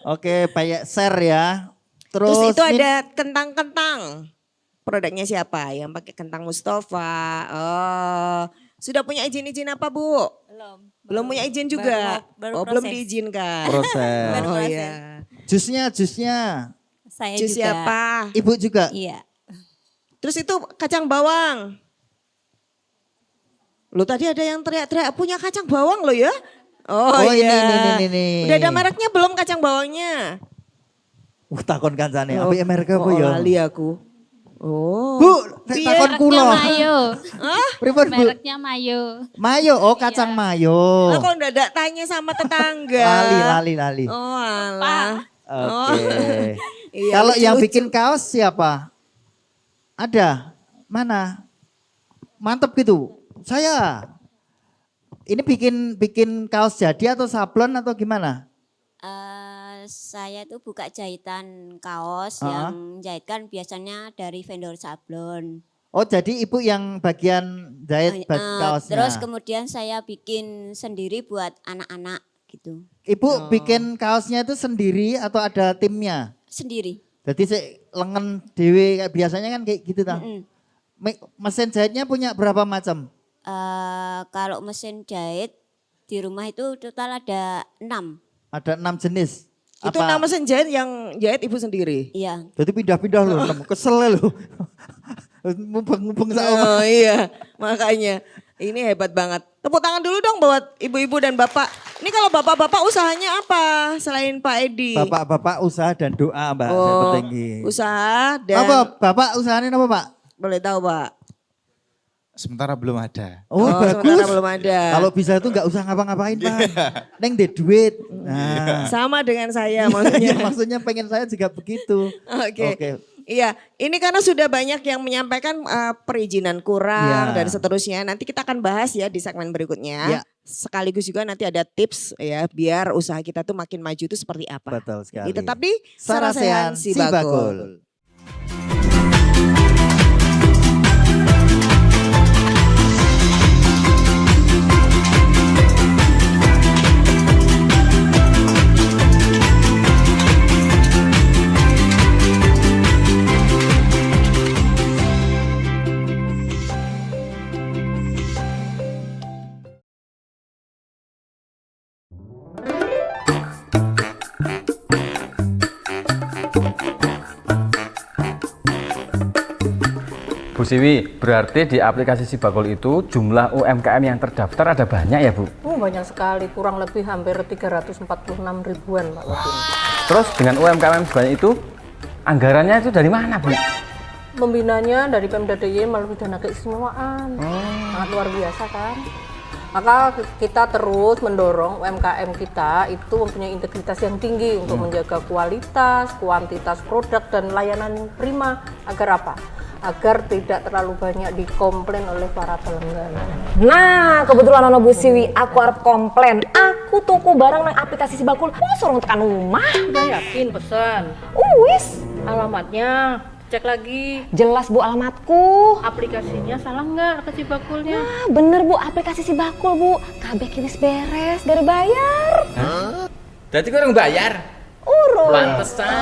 Oke, peyek ser ya. Terus itu ini- ada kentang-kentang. Produknya siapa? Yang pakai kentang Mustafa. Oh, sudah punya izin-izin apa Bu? Belum punya izin juga. baru Belum proses. diizinkan. Proses. Baru Oh proses. iya. Jusnya. Saya Jus juga. siapa? Ibu juga. Iya. Terus itu kacang bawang. Lo tadi ada yang teriak-teriak punya kacang bawang lo ya? Oh, ini, iya. ini. Udah ada mereknya belum kacang bawangnya? Takon kancane, apa merek apa ya? Lali aku. Oh. Bu, nek takon kula. Mayo. Pripun Bu? Mereknya Mayo. Mayo, oh kacang mayo. Lah kok enggak tanya sama tetangga? Lali. Oh alah. Oke. Iya, Kalau yang lucu-lucu. bikin kaos siapa? Ada? Mana? Mantep gitu. Saya. Ini bikin kaos jadi atau sablon atau gimana? Saya tuh buka jahitan kaos, Ah. yang jahitkan biasanya dari vendor sablon. Oh jadi ibu yang bagian jahit kaosnya. Terus kemudian saya bikin sendiri buat anak-anak gitu. Ibu bikin kaosnya itu sendiri atau ada timnya? Sendiri. Jadi lengan dewe kayak biasanya kan kayak gitu ta. Mm-mm. Mesin jahitnya punya berapa macam? Kalau mesin jahit di rumah itu total ada 6. Ada 6 jenis. Itu nama mesin jahit yang jahit ibu sendiri? Iya. Jadi pindah-pindah loh, kesel loh. Mumpung Oh iya, makanya. Ini hebat banget. Tepuk tangan dulu dong buat ibu-ibu dan bapak. Ini kalau bapak-bapak usahanya apa selain Pak Edi? Bapak-bapak usaha dan doa Mbak. Oh, tinggi. usaha dan... Apa Bapak usahanya apa Pak? Boleh tahu Pak? Sementara belum ada. Oh, bagus. Sementara belum ada. Kalau bisa itu nggak usah ngapa-ngapain Pak. Neng deh duit. Nah. Sama dengan saya maksudnya. Maksudnya pengen saya juga begitu. Oke. Iya, ini karena sudah banyak yang menyampaikan perizinan kurang dan seterusnya. Nanti kita akan bahas ya di segmen berikutnya. Sekaligus juga nanti ada tips ya biar usaha kita tuh makin maju itu seperti apa. Betul sekali. Tetap di Sarasehan Si Bagul. Bu Siwi, berarti di aplikasi Si Bagul itu jumlah UMKM yang terdaftar ada banyak ya Bu? Banyak sekali, kurang lebih hampir 346 ribuan Pak Wadin. Terus dengan UMKM sebanyak itu, anggarannya itu dari mana Bu? Membinanya dari Pemda DIY melalui dana keistimewaan, sangat luar biasa kan. Maka kita terus mendorong UMKM kita itu mempunyai integritas yang tinggi untuk menjaga kualitas, kuantitas produk dan layanan prima agar apa? Agar tidak terlalu banyak dikomplain oleh para pelanggan. Nah, kebetulan ono Bu Siwi, aku arep komplain. Aku tuku barang nang aplikasi Si Bagul, suruh tekan rumah. Udah yakin pesan? Wis. Alamatnya cek lagi. Jelas Bu alamatku. Aplikasinya salah nggak ke Si Bagulnya? Nah, bener Bu, aplikasi Si Bagul Bu. Kabeh kinis beres, dari bayar. Berarti kurang bayar? Urus. Pantesan.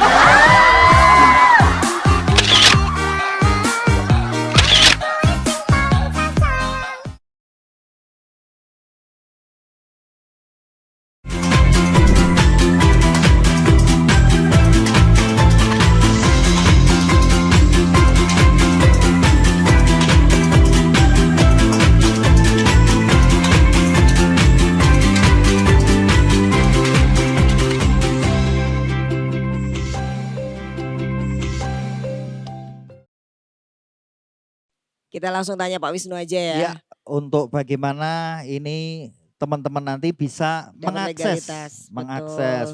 Kita langsung tanya Pak Wisnu aja ya. Ya, untuk bagaimana ini teman-teman nanti bisa mengakses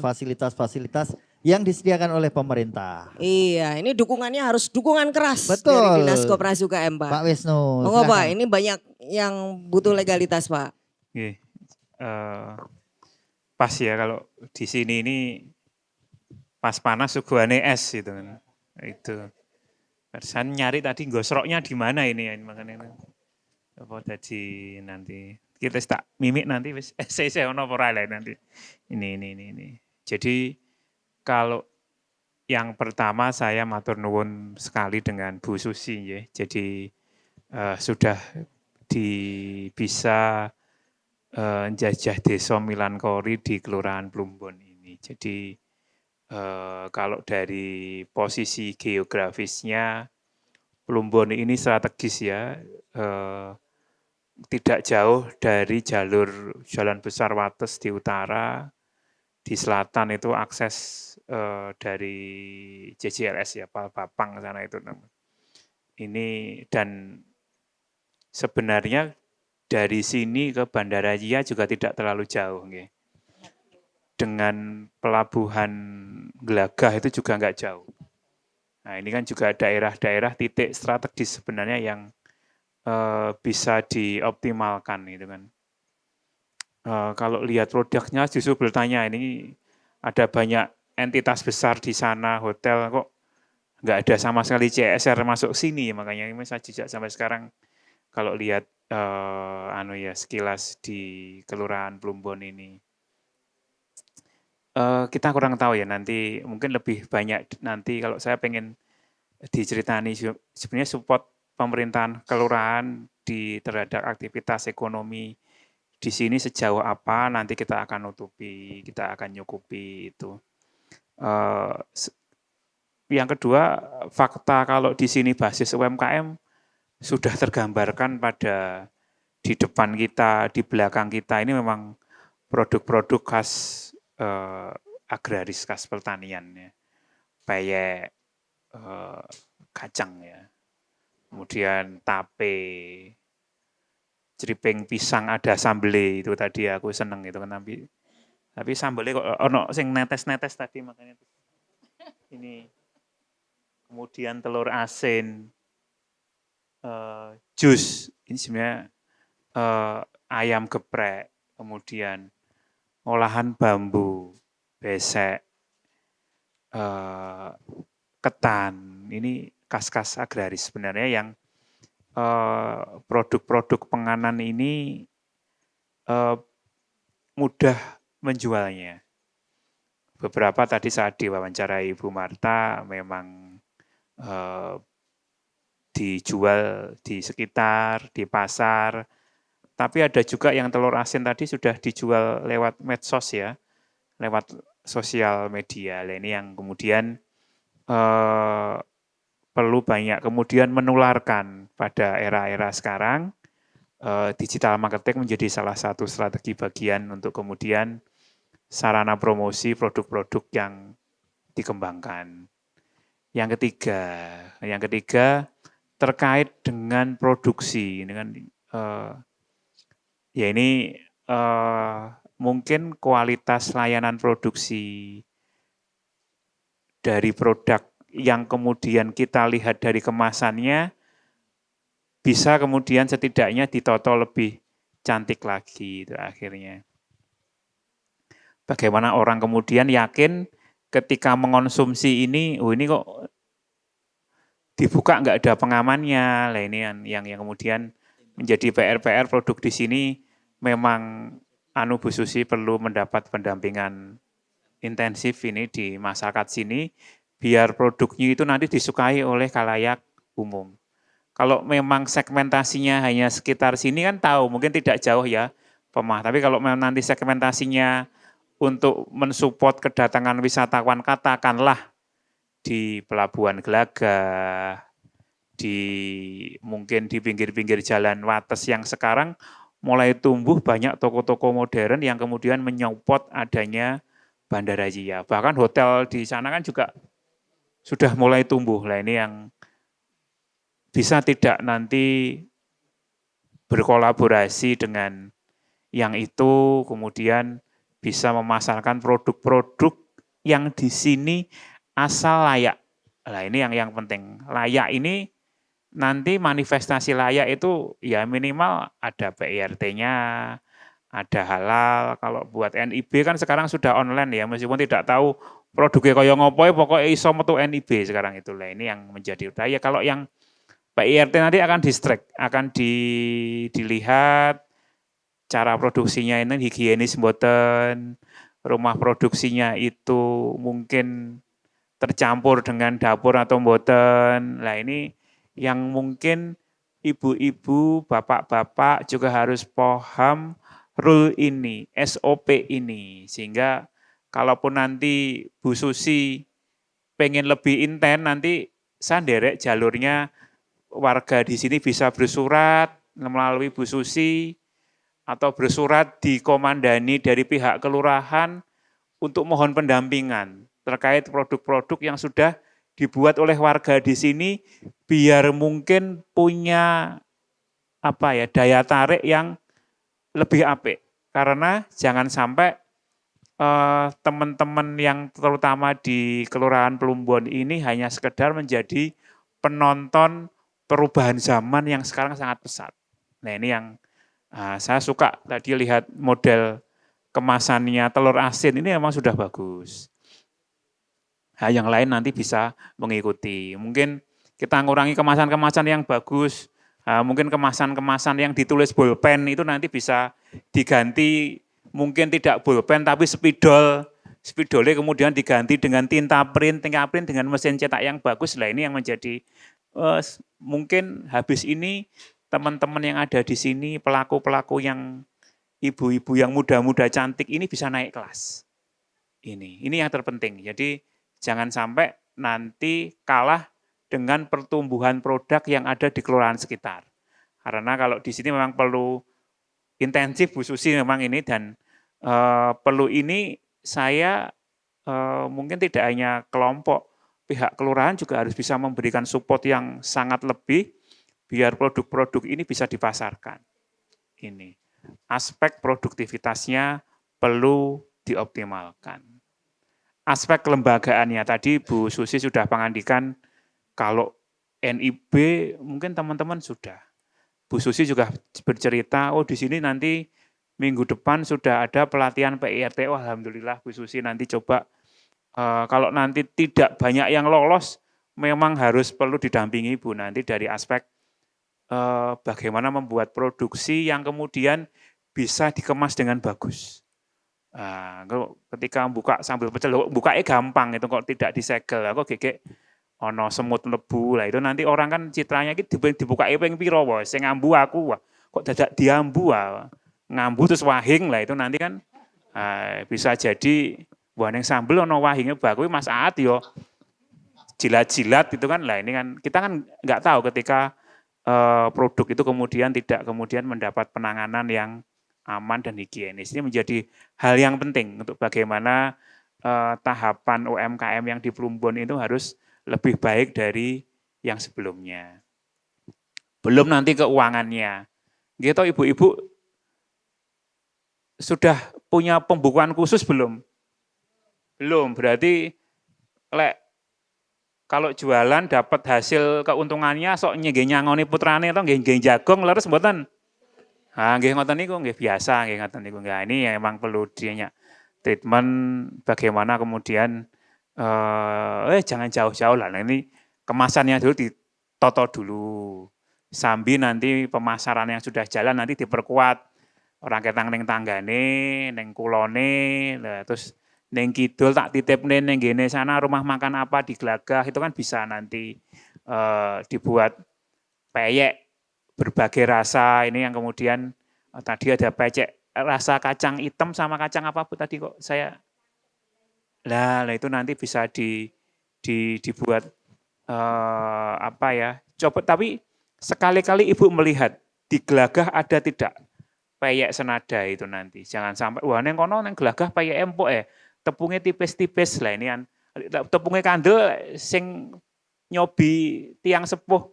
fasilitas-fasilitas yang disediakan oleh pemerintah. Iya, ini dukungannya harus dukungan keras Betul. dari Dinas Koperasi UKM Pak. Pak Wisnu. Monggo Pak, ini banyak yang butuh legalitas Pak. Oke, pas ya kalau di sini ini pas panas suguhane es gitu kan. Itu. Saya nyari tadi gosroknya di mana ini ya, makanya apa tadi nanti kita tak mimik nanti wis saya ono ora nanti. Ini. Jadi kalau yang pertama saya matur nuwun sekali dengan Bu Susi ya. Jadi sudah bisa njajah Desa Milankori di Kelurahan Plumbon ini. Jadi kalau dari posisi geografisnya Plumbon ini strategis ya, tidak jauh dari jalur Jalan Besar Wates di utara, di selatan itu akses dari JJLS ya, Palbapang sana itu. Ini dan sebenarnya dari sini ke Bandara Jia juga tidak terlalu jauh. Okay. Dengan pelabuhan Gelagah itu juga nggak jauh. Nah ini kan juga daerah-daerah titik strategis sebenarnya yang bisa dioptimalkan gitu kan. Kalau lihat produknya justru bertanya ini ada banyak entitas besar di sana, hotel kok nggak ada sama sekali CSR masuk sini, makanya ini saya jejak sampai sekarang kalau lihat sekilas di Kelurahan Plumbon ini. Kita kurang tahu ya nanti mungkin lebih banyak nanti kalau saya pengen diceritani sebenarnya support pemerintahan kelurahan terhadap aktivitas ekonomi di sini sejauh apa nanti kita akan nutupi, kita akan nyukupi itu. Yang kedua, fakta kalau di sini basis UMKM sudah tergambarkan pada di depan kita, di belakang kita ini memang produk-produk khas agraris, khas pertanian ya. Peyek, kacang ya. Kemudian tape, ceriping pisang, ada sambele itu tadi aku seneng itu kan, tapi sambelnya kok ono sing netes-netes tadi makanya ini. Kemudian telur asin, jus, ini sebenarnya ayam geprek, kemudian olahan bambu, besek, ketan, ini khas-khas agraris sebenarnya yang produk-produk penganan ini mudah menjualnya. Beberapa tadi saat diwawancarai Ibu Marta memang dijual di sekitar, di pasar, tapi ada juga yang telur asin tadi sudah dijual lewat medsos ya, lewat sosial media. Nah, ini yang kemudian perlu banyak kemudian menularkan pada era-era sekarang. Digital marketing menjadi salah satu strategi bagian untuk kemudian sarana promosi produk-produk yang dikembangkan. Yang ketiga terkait dengan produksi, dengan ya ini mungkin kualitas layanan produksi dari produk yang kemudian kita lihat dari kemasannya bisa kemudian setidaknya ditoto lebih cantik lagi itu akhirnya. Bagaimana orang kemudian yakin ketika mengonsumsi ini, oh ini kok dibuka nggak ada pengamannya. Lah ini yang kemudian menjadi PR produk di sini memang Bu Susi perlu mendapat pendampingan intensif ini di masyarakat sini biar produknya itu nanti disukai oleh khalayak umum. Kalau memang segmentasinya hanya sekitar sini kan tahu, mungkin tidak jauh ya Pemah. Tapi kalau memang nanti segmentasinya untuk mensupport kedatangan wisatawan katakanlah di Pelabuhan Gelagah, mungkin di pinggir-pinggir jalan Wates yang sekarang mulai tumbuh banyak toko-toko modern yang kemudian menyupport adanya Bandara Jia. Bahkan hotel di sana kan juga sudah mulai tumbuh. Lah ini yang bisa tidak nanti berkolaborasi dengan yang itu kemudian bisa memasarkan produk-produk yang di sini asal layak. Nah ini yang penting. Layak ini nanti manifestasi layak itu ya minimal ada PIRT-nya, ada halal. Kalau buat NIB kan sekarang sudah online ya, meskipun tidak tahu produknya kaya ngopo, pokoknya iso metu NIB sekarang itu. Lah ini yang menjadi utama. Ya kalau yang PIRT nanti akan akan dilihat cara produksinya ini higienis mboten, rumah produksinya itu mungkin tercampur dengan dapur atau mboten. Nah ini yang mungkin ibu-ibu, bapak-bapak juga harus paham rule ini, SOP ini. Sehingga kalaupun nanti Bu Susi pengen lebih intens, nanti saya nderek jalurnya warga di sini bisa bersurat melalui Bu Susi, atau bersurat dikomandani dari pihak kelurahan untuk mohon pendampingan terkait produk-produk yang sudah dibuat oleh warga di sini biar mungkin punya daya tarik yang lebih apik. Karena jangan sampai teman-teman yang terutama di Kelurahan Plumbon ini hanya sekedar menjadi penonton perubahan zaman yang sekarang sangat pesat. Nah ini yang saya suka tadi lihat model kemasannya telur asin ini memang sudah bagus. Nah, yang lain nanti bisa mengikuti. Mungkin kita ngurangi kemasan-kemasan yang bagus. Mungkin kemasan-kemasan yang ditulis bolpen itu nanti bisa diganti. Mungkin tidak bolpen tapi spidol. Spidolnya kemudian diganti dengan tinta print dengan mesin cetak yang bagus. Lah ini yang menjadi mungkin habis ini teman-teman yang ada di sini, pelaku-pelaku yang ibu-ibu yang muda-muda cantik ini bisa naik kelas. Ini yang terpenting. Jadi jangan sampai nanti kalah dengan pertumbuhan produk yang ada di kelurahan sekitar. Karena kalau di sini memang perlu intensif Bu Susi memang ini, dan perlu ini saya mungkin tidak hanya kelompok, pihak kelurahan juga harus bisa memberikan support yang sangat lebih biar produk-produk ini bisa dipasarkan. Ini aspek produktivitasnya perlu dioptimalkan. Aspek kelembagaannya tadi Bu Susi sudah mengandikan, kalau NIB mungkin teman-teman sudah. Bu Susi juga bercerita, oh di sini nanti minggu depan sudah ada pelatihan PIRT. Oh, alhamdulillah Bu Susi nanti coba, kalau nanti tidak banyak yang lolos, memang harus perlu didampingi Bu nanti dari aspek bagaimana membuat produksi yang kemudian bisa dikemas dengan bagus. Ketika buka sambil pecel, bukanya gampang itu kok tidak disegel. Aku gege ono semut lebu lah, itu nanti orang kan citranya iki dibuka ping piro wae, sing ngambu aku kok dadak diambu ngambu terus wahing lah, itu nanti kan bisa jadi ning sambel ono wahinge baku Mas Aat yo jilat-jilat itu kan lah, ini kan kita kan nggak tahu ketika produk itu tidak kemudian mendapat penanganan yang aman dan higienis. Ini menjadi hal yang penting untuk bagaimana tahapan UMKM yang di Plumbon itu harus lebih baik dari yang sebelumnya. Belum nanti keuangannya. Gitu ibu-ibu sudah punya pembukuan khusus belum? Belum, berarti kalau jualan dapat hasil keuntungannya sok nggih nyangoni putrane atau nggih jagung leres mboten? Nggih ngoten niku nggih biasa nggih ngoten niku. Nah, ini memang perlu dinya treatment bagaimana kemudian jangan jauh-jauh lah. Nah, ini kemasannya dulu ditoto dulu. Sambil nanti pemasaran yang sudah jalan nanti diperkuat. Orang ketang ning tanggane, ning kulone, terus ning kidul tak titipne ning ngene sana rumah makan apa di Glagah, itu kan bisa nanti dibuat peyek berbagai rasa. Ini yang kemudian tadi ada pecek rasa kacang hitam sama kacang apa Bu tadi kok saya itu nanti bisa dibuat coba, tapi sekali-kali Ibu melihat di Glagah ada tidak peyek senada itu nanti. Jangan sampai neng kono neng Glagah peyek empuk tepungnya tipis-tipis lah, ini kan tepungnya kandel sing nyobi tiang sepuh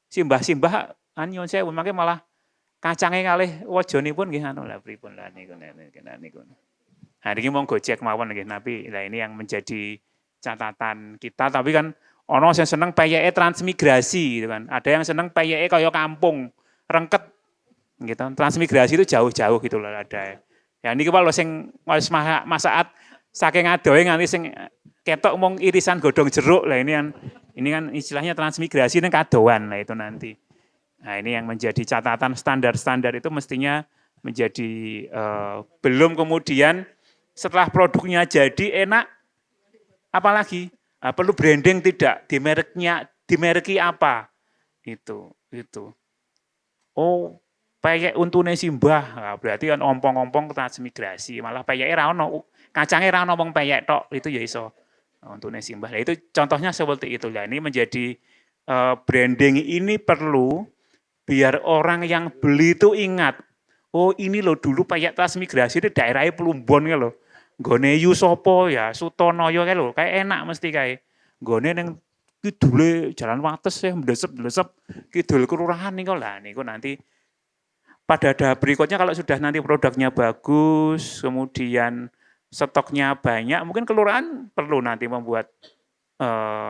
simbah-simbah nyon saya mangke malah kacangnya kalih wajanipun nggih anu lah pripun lah niku. Nah niki mong Gojek mawon nggih, tapi lah ini yang menjadi catatan kita. Tapi kan ono sing seneng peyeke transmigrasi gitu kan. Ada yang seneng peyeke kaya kampung, rengket gitu. Transmigrasi itu jauh-jauh gitu loh ada. Ya niki kalau sing wis masaat saking adohe nganti sing ketok mong irisan godhong jeruk lah, ini kan istilahnya transmigrasi ning kadoan lah itu nanti. Nah ini yang menjadi catatan, standar-standar itu mestinya menjadi belum kemudian setelah produknya jadi enak, apalagi perlu branding tidak, dimereki apa itu. Oh peyek untune simbah, berarti kan ompong-ompong transmigrasi, malah peyeke ra ono, kacange ra ono wong peyek tok, itu ya iso untune simbah. Nah, itu contohnya seperti itu. Nah, ini menjadi branding ini perlu biar orang yang beli itu ingat, oh ini loh dulu peyek transmigrasi di daerahnya Plumbon ya loh. Nggone Yusopo ya, Sutonoyo ya loh, kayak enak mesti kayak. Nggone yang kidule Jalan Wates ya, mendesep kidul kelurahan nih lah, niku nanti pada tahap berikutnya kalau sudah nanti produknya bagus, kemudian stoknya banyak, mungkin kelurahan perlu nanti membuat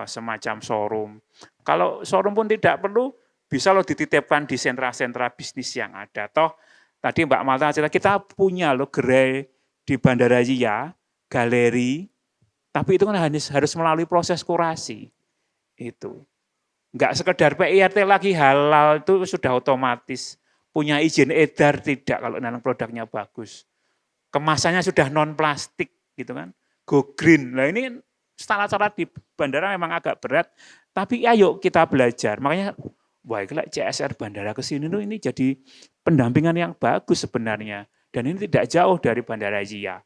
semacam showroom. Kalau showroom pun tidak perlu, bisa loh dititipkan di sentra-sentra bisnis yang ada. Toh tadi Mbak Malta cerita, kita punya loh gerai di Bandara Jaya, galeri, tapi itu kan harus melalui proses kurasi. Itu. Enggak sekedar PIRT lagi, halal itu sudah otomatis. Punya izin edar tidak kalau memang produknya bagus. Kemasannya sudah non plastik gitu kan. Go green. Nah ini syarat-syarat di bandara memang agak berat, tapi ayo kita belajar. Makanya wah CSR bandara ke sini tuh ini jadi pendampingan yang bagus sebenarnya. Dan ini tidak jauh dari Bandara Zia.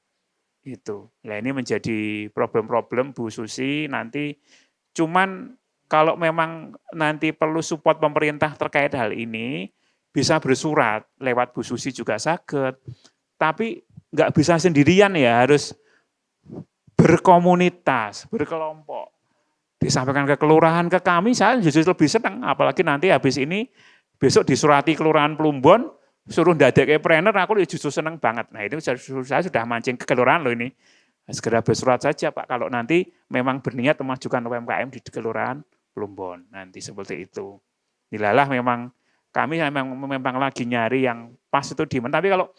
Itu. Nah ini menjadi problem-problem Bu Susi nanti. Cuman kalau memang nanti perlu support pemerintah terkait hal ini, bisa bersurat lewat Bu Susi juga sakit. Tapi nggak bisa sendirian ya, harus berkomunitas, berkelompok. Disampaikan ke kelurahan, ke kami, saya justru lebih senang. Apalagi nanti habis ini, besok disurati Kelurahan Plumbon, suruh ndadek trainer, aku justru senang banget. Nah ini saya sudah mancing ke kelurahan loh ini. Segera bersurat saja Pak, kalau nanti memang berniat memajukan UMKM di Kelurahan Plumbon. Nanti seperti itu. Dilalah memang kami memang lagi nyari yang pas itu di mana. Tapi kalau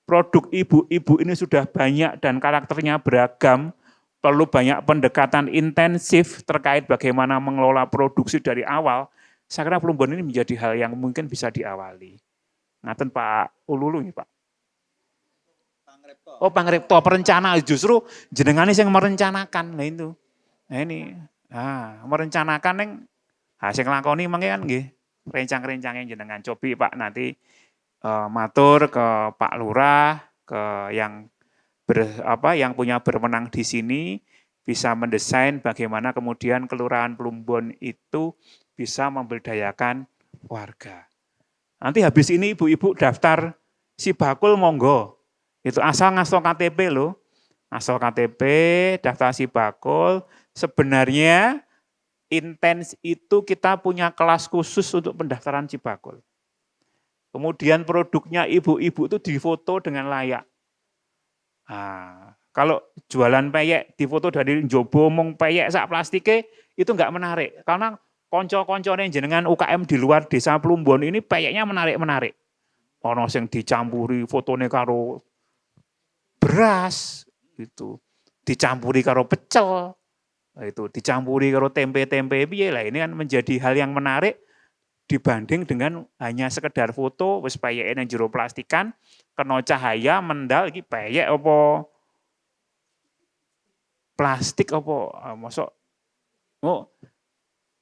produk ibu-ibu ini sudah banyak dan karakternya beragam, perlu banyak pendekatan intensif terkait bagaimana mengelola produksi dari awal, saya kira Plumbon ini menjadi hal yang mungkin bisa diawali. Ngaten Pak Ululu nih Pak. Oh Pangripto perencana, justru jenengane yang merencanakan. Nah itu. Nah ini, merencanakan yang sing nglakoni mangke kan nggih. Rencang-rencangnya jenengan cobi Pak nanti matur ke Pak Lurah, ke yang punya berwenang di sini bisa mendesain bagaimana kemudian Kelurahan Plumbon itu bisa memberdayakan warga. Nanti habis ini ibu-ibu daftar Sibakul monggo. Itu asal ngaso KTP loh. Ngaso KTP, daftar Sibakul. Sebenarnya intens itu kita punya kelas khusus untuk pendaftaran Sibakul. Kemudian produknya ibu-ibu itu difoto dengan layak. Nah, kalau jualan peyek difoto dari njobo mong peyek sak plastike itu enggak menarik. Karena konco-koncone jenengan UKM di luar desa Plumbon ini peyeknya menarik-menarik. Ono sing dicampuri fotone karo beras itu, dicampuri karo pecel, itu dicampuri karo tempe-tempe piye lah. Ini kan menjadi hal yang menarik dibanding dengan hanya sekedar foto wis peyeke nang jero plastikan kena cahaya mendal iki peyek apa plastik apa mosok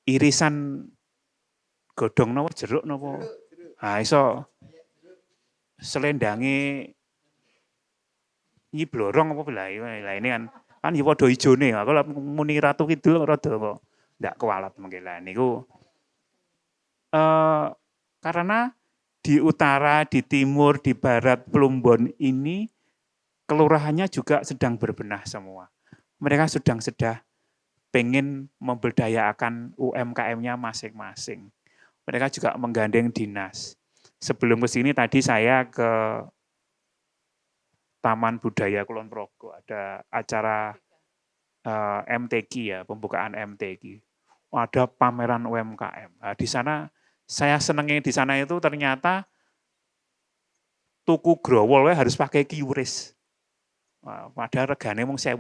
irisan godhong napa jeruk napa. Iso selendange blorong apa lah ini kan ya padha ijone. Aku muni Ratu Kidul rada kok ndak kualat mengke lah niku. Karena di utara, di timur, di barat Plumbon ini kelurahannya juga sedang berbenah semua. Mereka sudah pengen memberdayakan UMKM-nya masing-masing. Mereka juga menggandeng dinas. Sebelum ke sini tadi saya ke Taman Budaya Kulon Progo, ada acara MTQ ya, pembukaan MTQ. Ada pameran UMKM. Nah, di sana saya senangnya di sana itu ternyata tuku growol harus pakai QRIS. Padahal regane mung 1.500.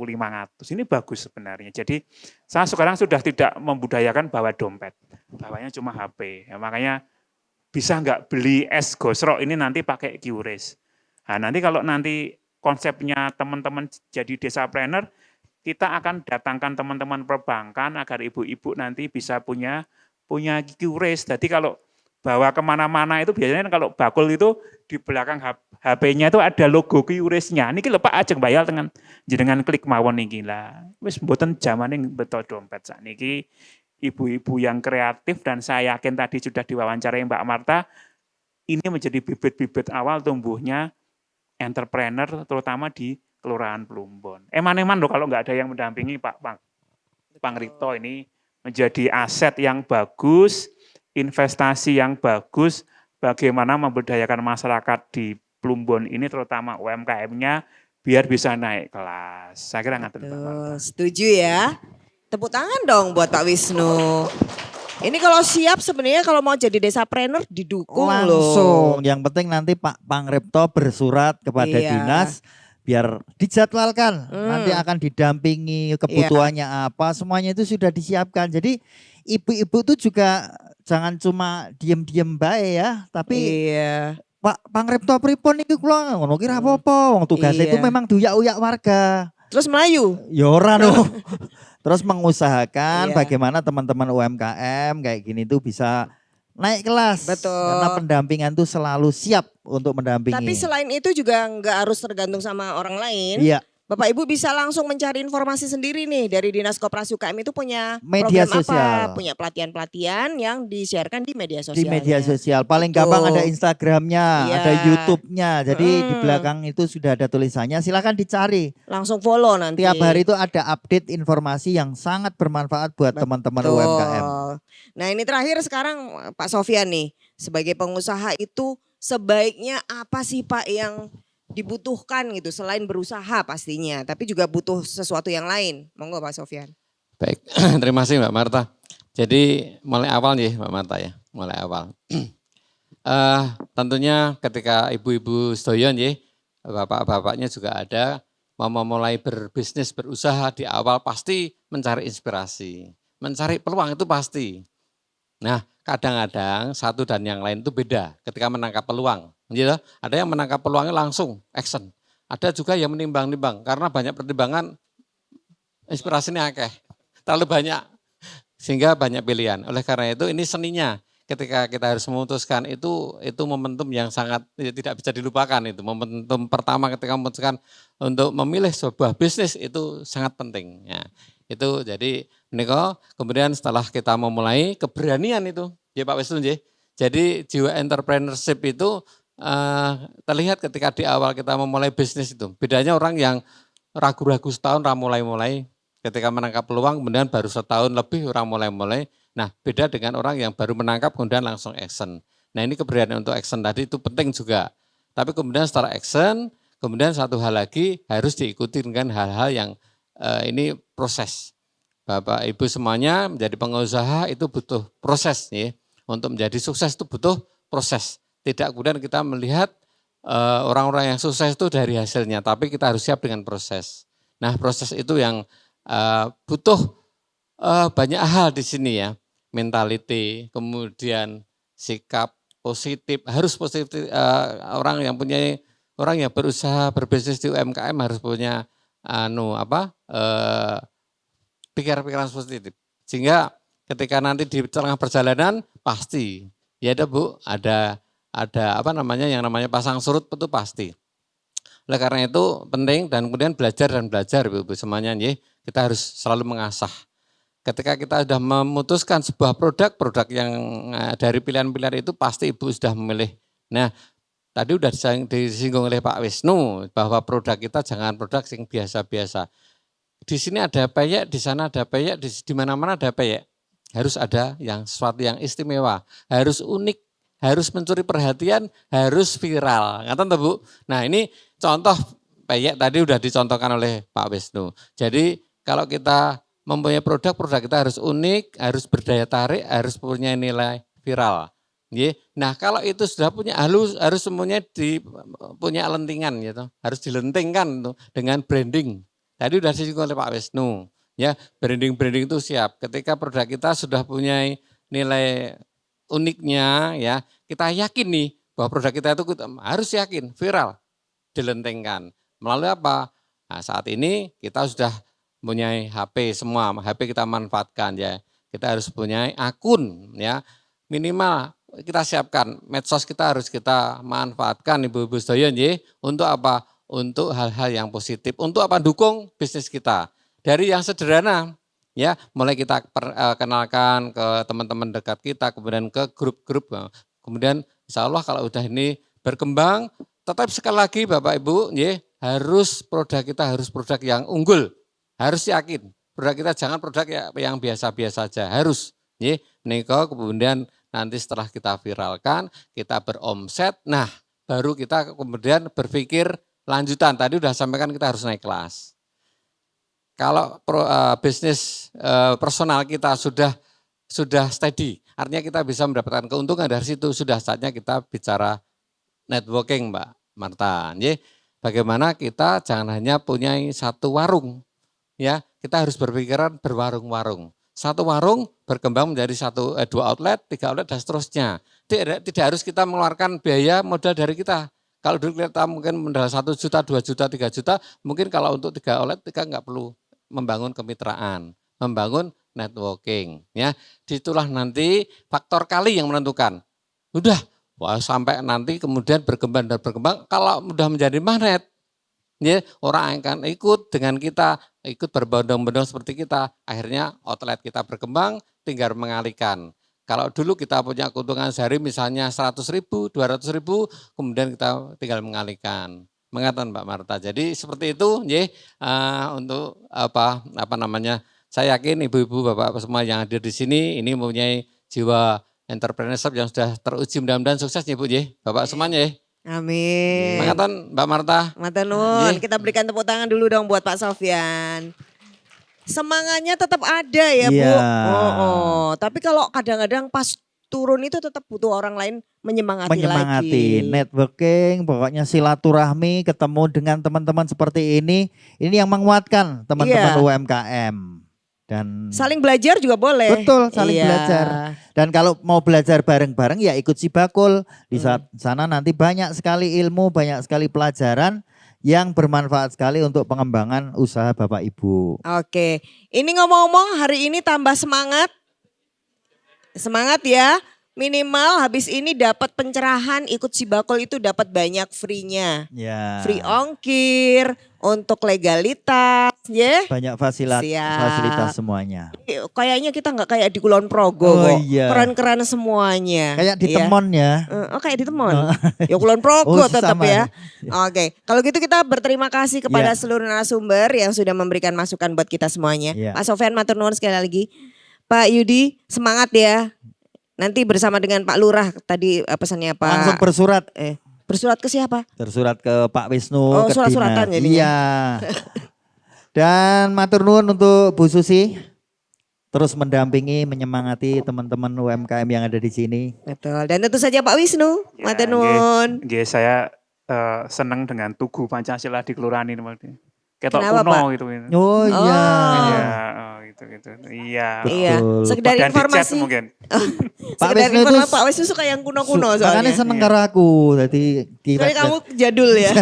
Ini bagus sebenarnya. Jadi saya sekarang sudah tidak membudayakan bawa dompet. Bawanya cuma HP. Ya, makanya bisa nggak beli es gosrok ini nanti pakai QRIS. Nah, nanti kalau nanti konsepnya teman-teman jadi desapreneur, kita akan datangkan teman-teman perbankan agar ibu-ibu nanti bisa punya QRIS. Jadi kalau bawa kemana-mana itu biasanya kalau bakul itu di belakang HP-nya itu ada logo QRIS-nya. Niki lho Pak ajeng bayar dengan klik mawon niki lah. Wis mboten zamane beto dompet sakniki. Ibu-ibu yang kreatif dan saya yakin tadi sudah diwawancarai Mbak Marta, ini menjadi bibit-bibit awal tumbuhnya entrepreneur terutama di Kelurahan Plumbon. Eman-eman loh kalau nggak ada yang mendampingi Pak Pangripto ini menjadi aset yang bagus, investasi yang bagus, bagaimana memberdayakan masyarakat di Plumbon ini terutama UMKM-nya biar bisa naik kelas. Saya kira ngaten Pak Marta. Setuju ya. Tepuk tangan dong buat Pak Wisnu. Ini kalau siap sebenarnya kalau mau jadi desapreneur didukung langsung. loh. Yang penting nanti Pak Pangripto bersurat kepada dinas biar dijadwalkan. Nanti akan didampingi kebutuhannya apa, semuanya itu sudah disiapkan. Jadi ibu-ibu itu juga jangan cuma diem-diem bae ya, tapi Pak Pangripto pripun iki kula ngono ki ra apa-apa. Wong tugas itu memang duyak-uyak warga. Terus Melayu? Ya ora no. Terus mengusahakan bagaimana teman-teman UMKM kayak gini tuh bisa naik kelas. Betul. Karena pendampingan tuh selalu siap untuk mendampingi. Tapi selain itu juga nggak harus tergantung sama orang lain. Iya. Bapak Ibu bisa langsung mencari informasi sendiri nih dari Dinas Koperasi UKM itu punya Media program sosial. apa, punya pelatihan-pelatihan yang disiarkan di media sosial. Di media sosial, paling Gitu. gampang ada Instagramnya, Iya. ada YouTube-nya. Jadi di belakang itu sudah ada tulisannya. Silakan dicari. Langsung follow nanti. Tiap hari itu ada update informasi yang sangat bermanfaat buat teman-teman UMKM. Nah ini terakhir sekarang Pak Sofyan nih, sebagai pengusaha itu sebaiknya apa sih Pak yang dibutuhkan gitu selain berusaha pastinya, tapi juga butuh sesuatu yang lain. Monggo Pak Sofyan. Baik, terima kasih Mbak Marta. Jadi mulai awal nih Mbak Marta ya, mulai awal. Tentunya ketika ibu-ibu sedoyon ya, bapak-bapaknya juga ada, mau memulai berbisnis, berusaha di awal pasti mencari inspirasi, mencari peluang itu pasti. Nah kadang-kadang satu dan yang lain itu beda ketika menangkap peluang. Gitu. Ada yang menangkap peluangnya langsung action. Ada juga yang menimbang-nimbang karena banyak pertimbangan inspirasinya akeh. Terlalu banyak sehingga banyak pilihan. Oleh karena itu ini seninya ketika kita harus memutuskan itu momentum yang sangat tidak bisa dilupakan itu. Momentum pertama ketika memutuskan untuk memilih sebuah bisnis itu sangat penting. Ya, itu jadi menika kemudian setelah kita memulai keberanian itu ya Pak Wisnu ya. Jadi jiwa entrepreneurship itu terlihat ketika di awal kita memulai bisnis itu. Bedanya orang yang ragu-ragu setahun mulai-mulai ketika menangkap peluang kemudian baru setahun lebih orang mulai-mulai. Nah beda dengan orang yang baru menangkap kemudian langsung action. Nah ini keberanian untuk action tadi itu penting juga. Tapi kemudian setelah action, kemudian satu hal lagi harus diikuti dengan hal-hal yang ini proses. Bapak Ibu semuanya menjadi pengusaha itu butuh proses ya. Untuk menjadi sukses itu butuh proses. Tidak kemudian kita melihat orang-orang yang sukses itu dari hasilnya, tapi kita harus siap dengan proses. Nah proses itu yang butuh banyak hal di sini ya, mentality, kemudian sikap positif, harus positif. Orang yang berusaha berbisnis di UMKM harus punya pikiran positif, sehingga ketika nanti di tengah perjalanan pasti ya ada Bu, ada yang namanya pasang surut itu pasti. Oleh karena itu penting dan kemudian belajar Ibu semuanya ya. Kita harus selalu mengasah. Ketika kita sudah memutuskan sebuah produk yang dari pilihan-pilihan itu pasti Ibu sudah memilih. Nah, tadi sudah disinggung oleh Pak Wisnu bahwa produk kita jangan produk yang biasa-biasa. Di sini ada peyek, di sana ada peyek, di mana-mana ada peyek. Harus ada sesuatu yang istimewa, harus unik, harus mencuri perhatian, harus viral. Ngaten toh Bu? Nah ini contoh peyek tadi udah dicontohkan oleh Pak Wisnu. Jadi kalau kita mempunyai produk kita harus unik, harus berdaya tarik, harus punya nilai viral. Nah kalau itu sudah punya harus semuanya punya lentingan gitu, harus dilentingkan dengan branding. Tadi udah disinggung oleh Pak Wisnu. Ya, branding itu siap. Ketika produk kita sudah punya nilai uniknya, ya kita yakin nih bahwa produk kita itu harus yakin viral, dilentingkan. Melalui apa? Nah, saat ini kita sudah punya HP semua, HP kita manfaatkan ya. Kita harus punya akun ya, minimal kita siapkan medsos kita harus kita manfaatkan Ibu-ibu sedoyon ya. Untuk apa? Untuk hal-hal yang positif. Untuk apa? Dukung bisnis kita. Dari yang sederhana, ya mulai kita kenalkan ke teman-teman dekat kita, kemudian ke grup-grup, kemudian insya Allah kalau udah ini berkembang, tetap sekali lagi Bapak Ibu, ya harus produk kita harus produk yang unggul, harus yakin produk kita jangan produk yang biasa-biasa saja, harus, ya Niko kemudian nanti setelah kita viralkan, kita beromset, nah baru kita kemudian berpikir lanjutan. Tadi udah sampaikan kita harus naik kelas. Kalau bisnis personal kita sudah steady, artinya kita bisa mendapatkan keuntungan dari situ, sudah saatnya kita bicara networking Mbak Marta. Bagaimana kita jangan hanya punya satu warung, ya kita harus berpikiran berwarung-warung. Satu warung berkembang menjadi dua outlet, 3 outlet dan seterusnya. Tidak harus kita mengeluarkan biaya modal dari kita. Kalau dulu kita mungkin modal 1 juta, 2 juta, 3 juta, mungkin kalau untuk 3 outlet kita nggak perlu membangun kemitraan, membangun networking. Ya, disitulah nanti faktor kali yang menentukan. Udah, wah, sampai nanti kemudian berkembang dan berkembang. Kalau udah menjadi magnet, ya, orang akan ikut dengan kita, ikut berbondong-bondong seperti kita. Akhirnya outlet kita berkembang, tinggal mengalihkan. Kalau dulu kita punya keuntungan sehari misalnya 100.000, 200.000, kemudian kita tinggal mengalihkan. Mengatakan Mbak Marta. Jadi seperti itu, ya, untuk apa namanya? Saya yakin ibu-ibu, bapak semua yang hadir di sini ini mempunyai jiwa entrepreneurship yang sudah teruji, mudah-mudahan sukses ya Bu, ya, bapak semuanya ya. Amin. Mengatakan Mbak Marta. Matenun, kita berikan tepuk tangan dulu dong buat Pak Sofyan. Semangatnya tetap ada ya Bu. Tapi kalau kadang-kadang pas turun itu tetap butuh orang lain menyemangati lagi. Networking, pokoknya silaturahmi, ketemu dengan teman-teman seperti ini yang menguatkan teman-teman UMKM. Dan saling belajar juga boleh. Betul, saling belajar. Dan kalau mau belajar bareng-bareng ya ikut Sibakul. Di sana nanti banyak sekali ilmu, banyak sekali pelajaran yang bermanfaat sekali untuk pengembangan usaha Bapak Ibu. Oke, ini ngomong-ngomong hari ini tambah semangat. Semangat ya, minimal habis ini dapat pencerahan, ikut Sibakul itu dapat banyak free-nya. Ya. Free ongkir, untuk legalitas, ya. Banyak fasilitas semuanya. Kayaknya kita nggak kayak di Kulon Progo kok. Iya. Keren-keren semuanya. Kayak di Temon ya. Oh kayak di Temon. Ya Kulon Progo tetap ya. Oke, kalau gitu kita berterima kasih kepada seluruh narasumber yang sudah memberikan masukan buat kita semuanya. Pak Sofyan matur nuwun sekali lagi. Pak Yudi semangat ya. Nanti bersama dengan Pak Lurah tadi pesannya Pak. Langsung bersurat. Bersurat ke siapa? Bersurat ke Pak Wisnu. Oh, ke surat-suratan dinas. jadinya. Iya. Dan matur nuwun untuk Bu Susi. Terus mendampingi, menyemangati teman-teman UMKM yang ada di sini. Betul. Dan tentu saja Pak Wisnu. Matur nuwun. Saya senang dengan Tugu Pancasila di kelurahan ini. Ketok Kenapa, kuno Pak? gitu. Oh iya. Iya, gitu. Iya. Iya. Sekedar Badan informasi. dicat mungkin. Pak Sekedar Wisnu itu informasi, Pak Wisnu suka yang kuno-kuno soalnya. makanya seneng karo aku. Jadi kamu jadul ya.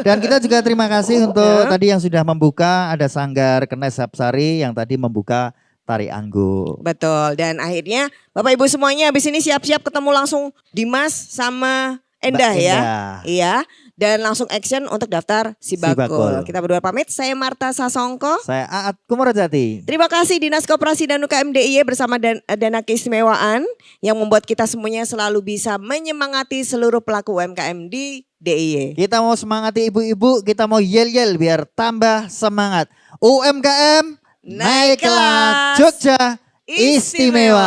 Dan kita juga terima kasih untuk tadi yang sudah membuka, ada Sanggar Kenes Sapsari yang tadi membuka Tari Anggo. Betul. Dan akhirnya Bapak Ibu semuanya habis ini siap-siap ketemu langsung Dimas sama Endah ya. Iya. Dan langsung action untuk daftar Sibakul. Kita berdua pamit. Saya Marta Sasongko. Saya Aat Kumorojati. Terima kasih Dinas Koperasi dan UKM DIY bersama Dana Keistimewaan yang membuat kita semuanya selalu bisa menyemangati seluruh pelaku UMKM di DIY. Kita mau semangati ibu-ibu, kita mau yel-yel biar tambah semangat. UMKM naik kelas, Jogja istimewa.